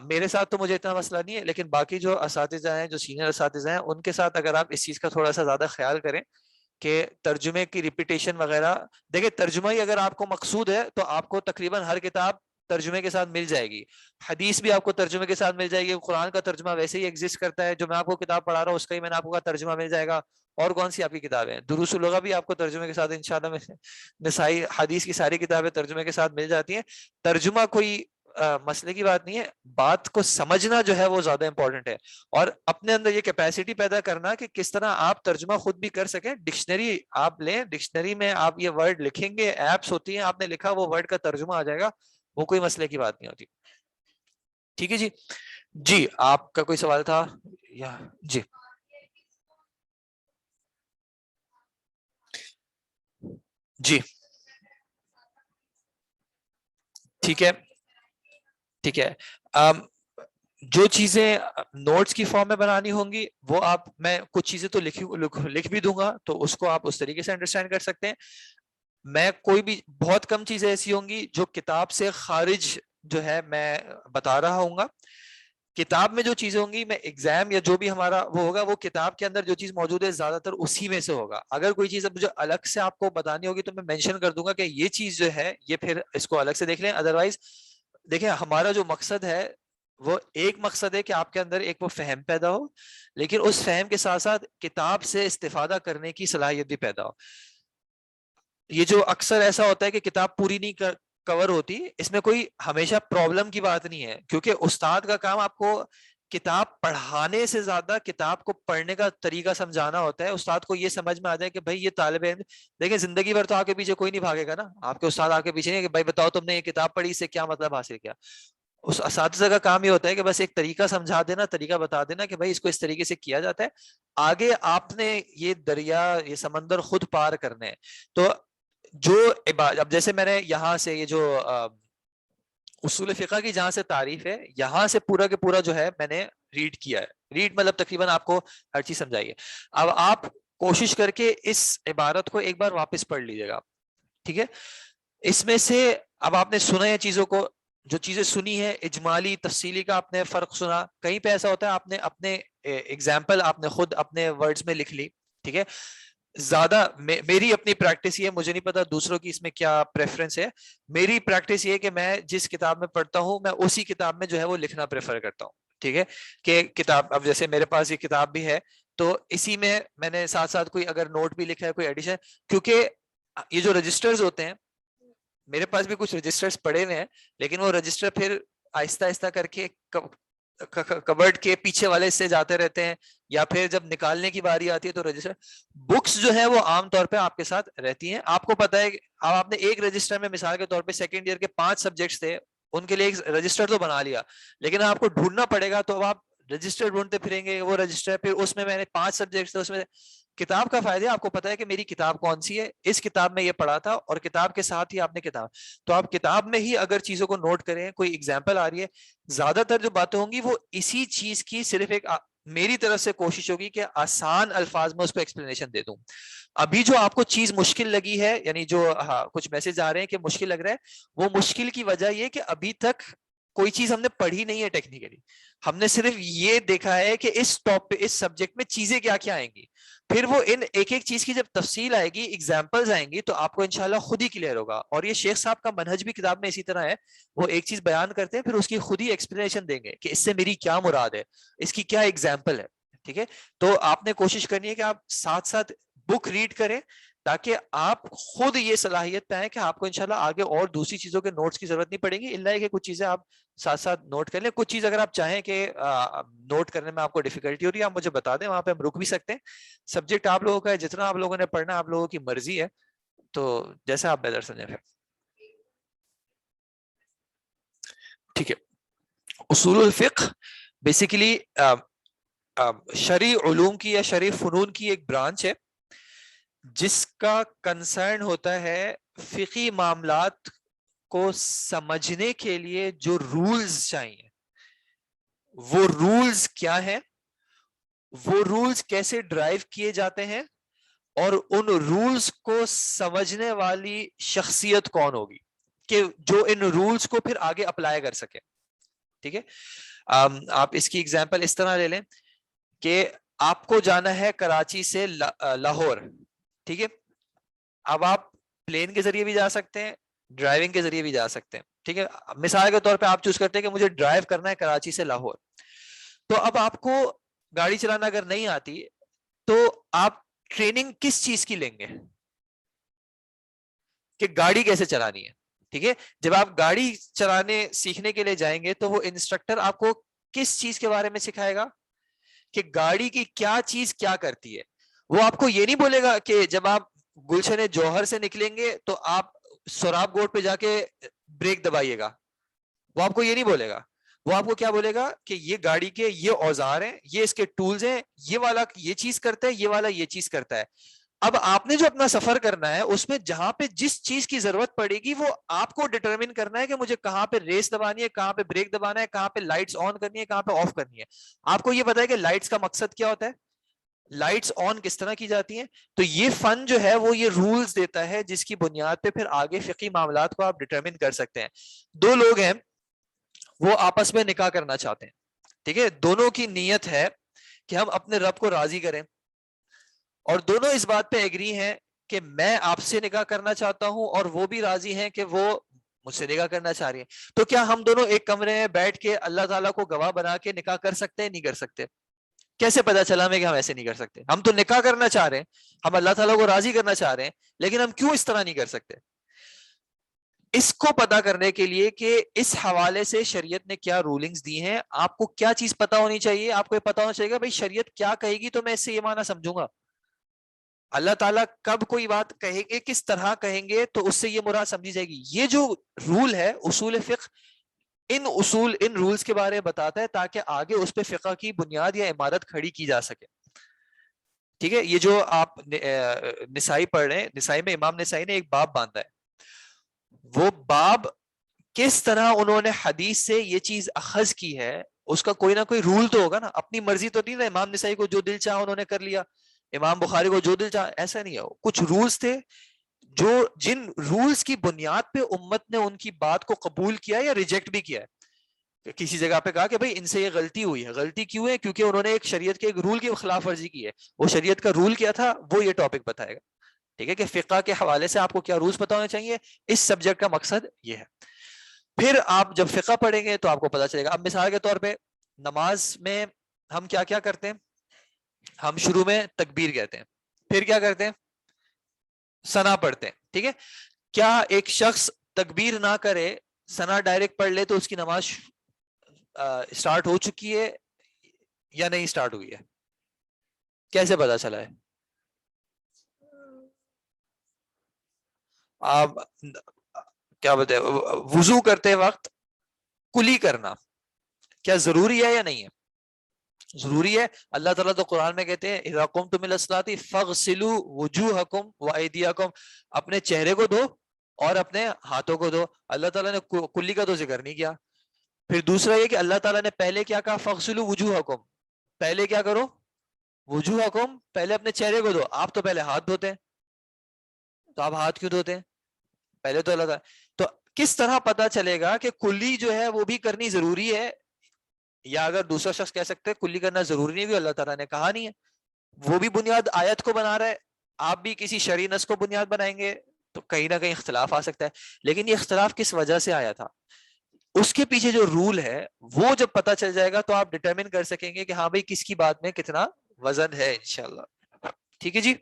میرے ساتھ تو مجھے اتنا مسئلہ نہیں ہے، لیکن باقی جو اساتذہ ہیں، جو سینئر اساتذہ ہیں، ان کے ساتھ اگر آپ اس چیز کا تھوڑا سا زیادہ خیال کریں کہ ترجمے کی ریپیٹیشن وغیرہ، دیکھیں ترجمہ ہی اگر آپ کو مقصود ہے تو آپ کو تقریباً ہر کتاب ترجمے کے ساتھ مل جائے گی، حدیث بھی آپ کو ترجمے کے ساتھ مل جائے گی، قرآن کا ترجمہ ویسے ہی ایگزسٹ کرتا ہے، جو میں آپ کو کتاب پڑھا رہا ہوں اس کا ہی میں نے آپ کو ترجمہ مل جائے گا، اور کون سی آپ کی کتابیں، دروس اللغہ بھی آپ کو ترجمے کے ساتھ انشاءاللہ، نسائی حدیث کی ساری کتابیں ترجمے کے ساتھ مل جاتی ہیں۔ ترجمہ کوئی مسئلے کی بات نہیں ہے، بات کو سمجھنا جو ہے وہ زیادہ امپورٹنٹ ہے، اور اپنے اندر یہ کیپیسٹی پیدا کرنا کہ کس طرح آپ ترجمہ خود بھی کر سکیں۔ ڈکشنری آپ لیں، ڈکشنری میں آپ یہ ورڈ لکھیں گے، ایپس ہوتی ہیں، آپ نے لکھا وہ ورڈ کا ترجمہ آ جائے گا، وہ کوئی مسئلے کی بات نہیں ہوتی، ٹھیک ہے جی۔ جی آپ کا کوئی سوال تھا یا جی جی ٹھیک ہے ٹھیک ہے. جو چیزیں نوٹس کی فارم میں بنانی ہوں گی وہ آپ, میں کچھ چیزیں تو لکھ بھی دوں گا تو اس کو آپ اس طریقے سے انڈرسٹینڈ کر سکتے ہیں. میں کوئی بھی بہت کم چیزیں ایسی ہوں گی جو کتاب سے خارج جو ہے میں بتا رہا ہوں گا. کتاب میں جو چیزیں ہوں گی میں ایگزام یا جو بھی ہمارا وہ ہوگا وہ کتاب کے اندر جو چیز موجود ہے زیادہ تر اسی میں سے ہوگا. اگر کوئی چیز اب مجھے الگ سے آپ کو بتانی ہوگی تو میں مینشن کر دوں گا کہ یہ چیز جو ہے یہ پھر اس کو الگ سے دیکھ لیں. ادروائز دیکھیں ہمارا جو مقصد ہے وہ ایک مقصد ہے کہ آپ کے اندر ایک وہ فہم پیدا ہو, لیکن اس فہم کے ساتھ ساتھ کتاب سے استفادہ کرنے کی صلاحیت بھی پیدا ہو. یہ جو اکثر ایسا ہوتا ہے کہ کتاب پوری نہیں کور ہوتی, اس میں کوئی ہمیشہ پرابلم کی بات نہیں ہے, کیونکہ استاد کا کام آپ کو کتاب پڑھانے سے زیادہ کتاب کو پڑھنے کا طریقہ سمجھانا ہوتا ہے. استاد کو یہ سمجھ میں آ جائے کہ بھائی یہ طالب علم, دیکھیں زندگی بھر تو آپ کے پیچھے کوئی نہیں بھاگے گا نا, آپ کے استاد آپ کے پیچھے نہیں کہ بھائی بتاؤ تم نے یہ کتاب پڑھی, اس سے کیا مطلب حاصل کیا. اس اساتذہ کا کام یہ ہوتا ہے کہ بس ایک طریقہ سمجھا دینا, طریقہ بتا دینا کہ بھائی اس کو اس طریقے سے کیا جاتا ہے. آگے آپ نے یہ دریا یہ سمندر خود پار کرنے ہیں. تو جو اب جیسے میں نے یہاں سے یہ جو اصول فقہ کی جہاں سے تعریف ہے یہاں سے پورا کے پورا جو ہے میں نے ریڈ کیا ہے. ریڈ مطلب تقریباً آپ کو ہر چیز سمجھائیے. اب آپ کوشش کر کے اس عبارت کو ایک بار واپس پڑھ لیجیے گا, ٹھیک ہے. اس میں سے اب آپ نے سنا ہے چیزوں کو, جو چیزیں سنی ہے اجمالی تفصیلی کا آپ نے فرق سنا. کہیں پہ ایسا ہوتا ہے آپ نے اپنے ایگزامپل آپ نے خود اپنے ورڈز میں لکھ لی, ٹھیک ہے. زیادہ میری اپنی پریکٹس یہ ہے, مجھے نہیں پتا دوسروں کی اس میں کیا پریفرنس ہے. میری پریکٹس یہ ہے کہ میں جس کتاب میں پڑھتا ہوں میں اسی کتاب میں جو ہے وہ لکھنا پریفر کرتا ہوں, ٹھیک ہے. کہ کتاب اب جیسے میرے پاس یہ کتاب بھی ہے تو اسی میں میں نے ساتھ ساتھ کوئی اگر نوٹ بھی لکھا ہے کوئی ایڈیشن, کیونکہ یہ جو رجسٹرز ہوتے ہیں میرے پاس بھی کچھ رجسٹرز پڑے ہوئے ہیں, لیکن وہ رجسٹر پھر آہستہ آہستہ کر کے کبرڈ کے پیچھے والے سے جاتے رہتے ہیں, یا پھر جب نکالنے کی باری آتی ہے تو رجسٹر بکس جو ہے وہ عام طور پہ آپ کے ساتھ رہتی ہیں. آپ کو پتا ہے اب آپ نے ایک رجسٹر میں مثال کے طور پہ سیکنڈ ایئر کے 5 سبجیکٹس تھے, ان کے لیے ایک رجسٹر تو بنا لیا, لیکن آپ کو ڈھونڈنا پڑے گا تو اب آپ رجسٹر ڈھونڈتے پھریں گے. وہ رجسٹر پھر اس میں نے 5 سبجیکٹس تھے, اس میں کتاب کا فائدہ ہے آپ کو پتا ہے کہ میری کتاب کون سی ہے, اس کتاب میں یہ پڑھا تھا, اور کتاب کے ساتھ ہی آپ نے کتاب, تو آپ کتاب میں ہی اگر چیزوں کو نوٹ کریں, کوئی ایگزامپل آ رہی ہے, زیادہ تر جو باتیں ہوں گی وہ اسی چیز کی صرف ایک میری طرف سے کوشش ہوگی کہ آسان الفاظ میں اس کو ایکسپلینیشن دے دوں. ابھی جو آپ کو چیز مشکل لگی ہے, یعنی جو کچھ میسج آ رہے ہیں کہ مشکل لگ رہا ہے, وہ مشکل کی وجہ یہ کہ ابھی تک کوئی چیز ہم نے پڑھی نہیں ہے ٹیکنیکلی. ہم نے صرف یہ دیکھا ہے کہ اس ٹاپک اس سبجیکٹ میں چیزیں کیا کیا آئیں گی, پھر وہ ان ایک ایک چیز کی جب تفصیل آئے گی, ایگزامپلز آئیں گی, تو آپ کو انشاءاللہ خود ہی کلیئر ہوگا. اور یہ شیخ صاحب کا منہج بھی کتاب میں اسی طرح ہے, وہ ایک چیز بیان کرتے ہیں پھر اس کی خود ہی ایکسپلینیشن دیں گے کہ اس سے میری کیا مراد ہے, اس کی کیا ایگزامپل ہے, ٹھیک ہے. تو آپ نے کوشش کرنی ہے کہ آپ ساتھ ساتھ بک ریڈ کریں تاکہ آپ خود یہ صلاحیت پہ آئیں کہ آپ کو انشاءاللہ آگے اور دوسری چیزوں کے نوٹس کی ضرورت نہیں پڑے گی, الا کہ کچھ چیزیں آپ ساتھ ساتھ نوٹ کر لیں. کچھ چیز اگر آپ چاہیں کہ نوٹ کرنے میں آپ کو ڈیفیکلٹی ہو رہی ہے آپ مجھے بتا دیں, وہاں پہ ہم رک بھی سکتے ہیں. سبجیکٹ آپ لوگوں کا ہے, جتنا آپ لوگوں نے پڑھنا آپ لوگوں کی مرضی ہے, تو جیسا آپ بہتر سمجھیں. ٹھیک ہے. اصول الفقہ بیسیکلی شرعی علوم کی یا شرعی فنون کی ایک برانچ ہے جس کا کنسرن ہوتا ہے فقہی معاملات کو سمجھنے کے لیے جو رولز چاہیے, وہ رولز کیا ہیں, وہ رولز کیسے ڈرائیو کیے جاتے ہیں, اور ان رولز کو سمجھنے والی شخصیت کون ہوگی کہ جو ان رولز کو پھر آگے اپلائی کر سکے. ٹھیک ہے. آپ اس کی ایگزامپل اس طرح لے لیں کہ آپ کو جانا ہے کراچی سے لاہور, ٹھیک ہے. اب آپ پلین کے ذریعے بھی جا سکتے ہیں, ڈرائیونگ کے ذریعے بھی جا سکتے ہیں, ٹھیک ہے. مثال کے طور پہ آپ چوز کرتے ہیں کہ مجھے ڈرائیو کرنا ہے کراچی سے لاہور, تو اب آپ کو گاڑی چلانا اگر نہیں آتی تو آپ ٹریننگ کس چیز کی لیں گے کہ گاڑی کیسے چلانی ہے, ٹھیک ہے. جب آپ گاڑی چلانے سیکھنے کے لیے جائیں گے تو وہ انسٹرکٹر آپ کو کس چیز کے بارے میں سکھائے گا کہ گاڑی کی کیا چیز کیا کرتی ہے. وہ آپ کو یہ نہیں بولے گا کہ جب آپ گلشن جوہر سے نکلیں گے تو آپ سوراب گوٹ پہ جا کے بریک دبائیے گا, وہ آپ کو یہ نہیں بولے گا. وہ آپ کو کیا بولے گا کہ یہ گاڑی کے یہ اوزار ہیں, یہ اس کے ٹولز ہیں, یہ والا یہ چیز کرتا ہے, یہ والا یہ چیز کرتا ہے. اب آپ نے جو اپنا سفر کرنا ہے اس میں جہاں پہ جس چیز کی ضرورت پڑے گی وہ آپ کو ڈٹرمن کرنا ہے کہ مجھے کہاں پہ ریس دبانی ہے, کہاں پہ بریک دبانا ہے, کہاں پہ لائٹس آن کرنی ہے, کہاں پہ آف کرنی ہے. آپ کو یہ پتا ہے کہ لائٹس کا مقصد کیا ہوتا ہے, لائٹس آن کس طرح کی جاتی ہیں. تو یہ فن جو ہے وہ یہ رولز دیتا ہے جس کی بنیاد پہ پھر آگے فقہی معاملات کو آپ ڈٹرمن کر سکتے ہیں. دو لوگ ہیں وہ آپس میں نکاح کرنا چاہتے ہیں, ٹھیک ہے, دونوں کی نیت ہے کہ ہم اپنے رب کو راضی کریں, اور دونوں اس بات پہ ایگری ہیں کہ میں آپ سے نکاح کرنا چاہتا ہوں اور وہ بھی راضی ہیں کہ وہ مجھ سے نکاح کرنا چاہ رہی ہیں. تو کیا ہم دونوں ایک کمرے میں بیٹھ کے اللہ تعالیٰ کو گواہ بنا کے نکاح کر سکتے ہیں, نہیں کر سکتے؟ کیسے پتا چلا ہمیں کہ ہم ایسے نہیں کر سکتے؟ ہم تو نکاح کرنا چاہ رہے ہیں, ہم اللہ تعالیٰ کو راضی کرنا چاہ رہے ہیں, لیکن ہم کیوں اس طرح نہیں کر سکتے؟ اس کو پتا کرنے کے لیے کہ اس حوالے سے شریعت نے کیا رولنگز دی ہیں, آپ کو کیا چیز پتا ہونی چاہیے. آپ کو یہ پتا ہونا چاہیے بھائی شریعت کیا کہے گی تو میں اس سے یہ معنی سمجھوں گا. اللہ تعالیٰ کب کوئی بات کہیں گے, کس طرح کہیں گے, تو اس سے یہ مراد سمجھی جائے گی. یہ جو رول ہے اصول فقہ ان رولز کے بارے میں بتاتا ہے تاکہ آگے اس پہ فقہ کی بنیاد یا عمارت کھڑی کی جا سکے. ٹھیک ہے, یہ جو آپ نسائی پڑھ رہے ہیں, نسائی میں امام نسائی نے ایک باب باندھا ہے. وہ باب کس طرح انہوں نے حدیث سے یہ چیز اخذ کی ہے, اس کا کوئی نہ کوئی رول تو ہوگا نا. اپنی مرضی تو نہیں نا, امام نسائی کو جو دل چاہا انہوں نے کر لیا, امام بخاری کو جو دل چاہا, ایسا نہیں ہے. کچھ رولز تھے جو جن رولز کی بنیاد پہ امت نے ان کی بات کو قبول کیا یا ریجیکٹ بھی کیا ہے. کسی جگہ پہ کہا کہ بھائی ان سے یہ غلطی ہوئی ہے. غلطی کیوں ہے؟ کیونکہ انہوں نے ایک شریعت کے ایک رول کی خلاف ورزی کی ہے. وہ شریعت کا رول کیا تھا وہ یہ ٹاپک بتائے گا. ٹھیک ہے, کہ فقہ کے حوالے سے آپ کو کیا رولز پتا ہونے چاہیے. اس سبجیکٹ کا مقصد یہ ہے. پھر آپ جب فقہ پڑھیں گے تو آپ کو پتا چلے گا. اب مثال کے طور پہ نماز میں ہم کیا کیا کرتے ہیں. ہم شروع میں تکبیر کہتے ہیں, پھر کیا کرتے ہیں, ثنا پڑھتے ہیں. ٹھیک ہے, کیا ایک شخص تکبیر نہ کرے ثنا ڈائریکٹ پڑھ لے تو اس کی نماز اسٹارٹ ہو چکی ہے یا نہیں اسٹارٹ ہوئی ہے؟ کیسے پتا چلا ہے؟ آپ کیا بولتے ہیں, وضو کرتے وقت کلی کرنا کیا ضروری ہے یا نہیں ہے؟ ضروری ہے. اللہ تعالیٰ تو قرآن میں کہتے ہیں اذا قمتم الى الصلاۃ فاغسلوا وجوہکم وایدیکم, اپنے چہرے کو دھو اور اپنے ہاتھوں کو دھو. اللہ تعالیٰ نے کلی کا تو ذکر نہیں کیا. پھر دوسرا یہ کہ اللہ تعالیٰ نے پہلے کیا کہا, فاغسلوا وجوہکم, پہلے کیا کرو, وجوہکم, پہلے اپنے چہرے کو دھو. آپ تو پہلے ہاتھ دھوتے ہیں, تو آپ ہاتھ کیوں دھوتے ہیں؟ پہلے تو اللہ تعالیٰ. تو کس طرح پتا چلے گا کہ کلی جو ہے وہ بھی کرنی ضروری ہے, یا اگر دوسرا شخص کہہ سکتے ہیں کلی کرنا ضروری نہیں, بھی اللہ تعالیٰ نے کہا نہیں ہے, وہ بھی بنیاد آیت کو بنا رہا ہے, آپ بھی کسی شرعی نص کو بنیاد بنائیں گے, تو کہیں نہ کہیں اختلاف آ سکتا ہے. لیکن یہ اختلاف کس وجہ سے آیا تھا, اس کے پیچھے جو رول ہے وہ جب پتا چل جائے گا تو آپ ڈٹرمن کر سکیں گے کہ ہاں بھائی کس کی بات میں کتنا وزن ہے انشاءاللہ. ٹھیک ہے جی.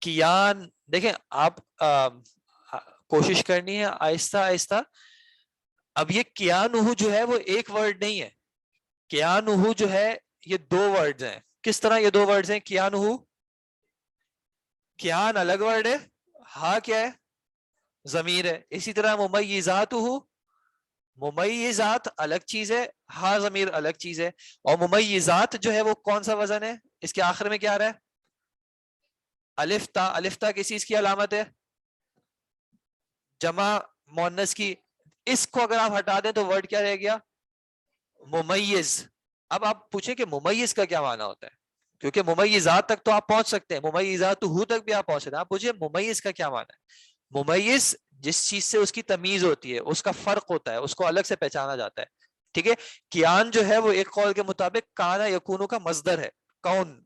کیان دیکھیں آپ کوشش کرنی ہے آہستہ آہستہ. اب یہ کیانہ جو ہے وہ ایک ورڈ نہیں ہے, کیانہ جو ہے یہ دو ورڈز ہیں. کس طرح یہ دو ورڈز ہیں؟ کیانہ, کیان الگ ورڈ ہے, ہا کیا ہے, ضمیر ہے. اسی طرح ممیزاتہ, ممیزات الگ چیز ہے, ہا ضمیر الگ چیز ہے. اور ممیزات جو ہے وہ کون سا وزن ہے, اس کے آخر میں کیا آ رہا ہے, الف تا. الف تا کس چیز کی علامت ہے؟ جمع مؤنث کی. اس کو اگر آپ ہٹا دیں تو ورڈ کیا رہ گیا, ممیز. اب آپ پوچھیں کہ ممیز کا کیا معنی ہوتا ہے, کیونکہ ممیزات تک تو آپ پہنچ سکتے ہیں, ممیزات ہو تک بھی آپ پہنچ سکتے ہیں. آپ پوچھیں ممیز کا کیا معنی ہے. ممیز جس چیز سے اس کی تمیز ہوتی ہے, اس کا فرق ہوتا ہے, اس کو الگ سے پہچانا جاتا ہے. ٹھیک ہے. کیان جو ہے وہ ایک قول کے مطابق کانا یکونو کا مصدر ہے, کون,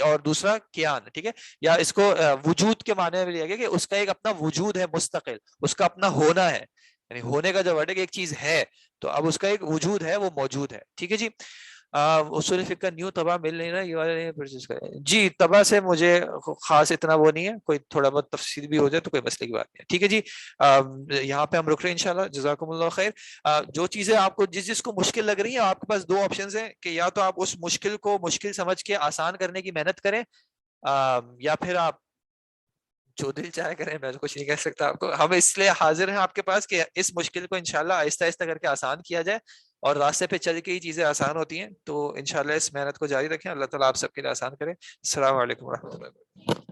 اور دوسرا کیان. ٹھیک ہے. یا اس کو وجود کے معنی میں لیا گیا کہ اس کا ایک اپنا وجود ہے مستقل, اس کا اپنا ہونا ہے, یعنی ہونے کا جو ورڈ ہے کہ ایک چیز ہے تو اب اس کا ایک وجود ہے, وہ موجود ہے. ٹھیک ہے جی. اصول فقہ نیو طبع مل نہیں رہا, یہ والے پرچیز کریں جی. طبع سے مجھے خاص اتنا وہ نہیں ہے, کوئی تھوڑا بہت تفصیل بھی ہو جائے تو کوئی مسئلے کی بات نہیں ہے. ٹھیک ہے جی. یہاں پہ ہم رک رہے ہیں انشاءاللہ. جزاکم اللہ خیر. جو چیزیں آپ کو جس کو مشکل لگ رہی ہیں, آپ کے پاس دو آپشنز ہیں کہ یا تو آپ اس مشکل کو مشکل سمجھ کے آسان کرنے کی محنت کریں, یا پھر آپ جو دل چاہے کریں، میں تو کچھ نہیں کہہ سکتا آپ کو. ہم اس لیے حاضر ہیں آپ کے پاس کہ اس مشکل کو انشاءاللہ آہستہ آہستہ کر کے آسان کیا جائے، اور راستے پہ چل کے ہی چیزیں آسان ہوتی ہیں. تو انشاءاللہ اس محنت کو جاری رکھیں. اللہ تعالیٰ آپ سب کے لیے آسان کرے. السلام علیکم و رحمۃ اللہ.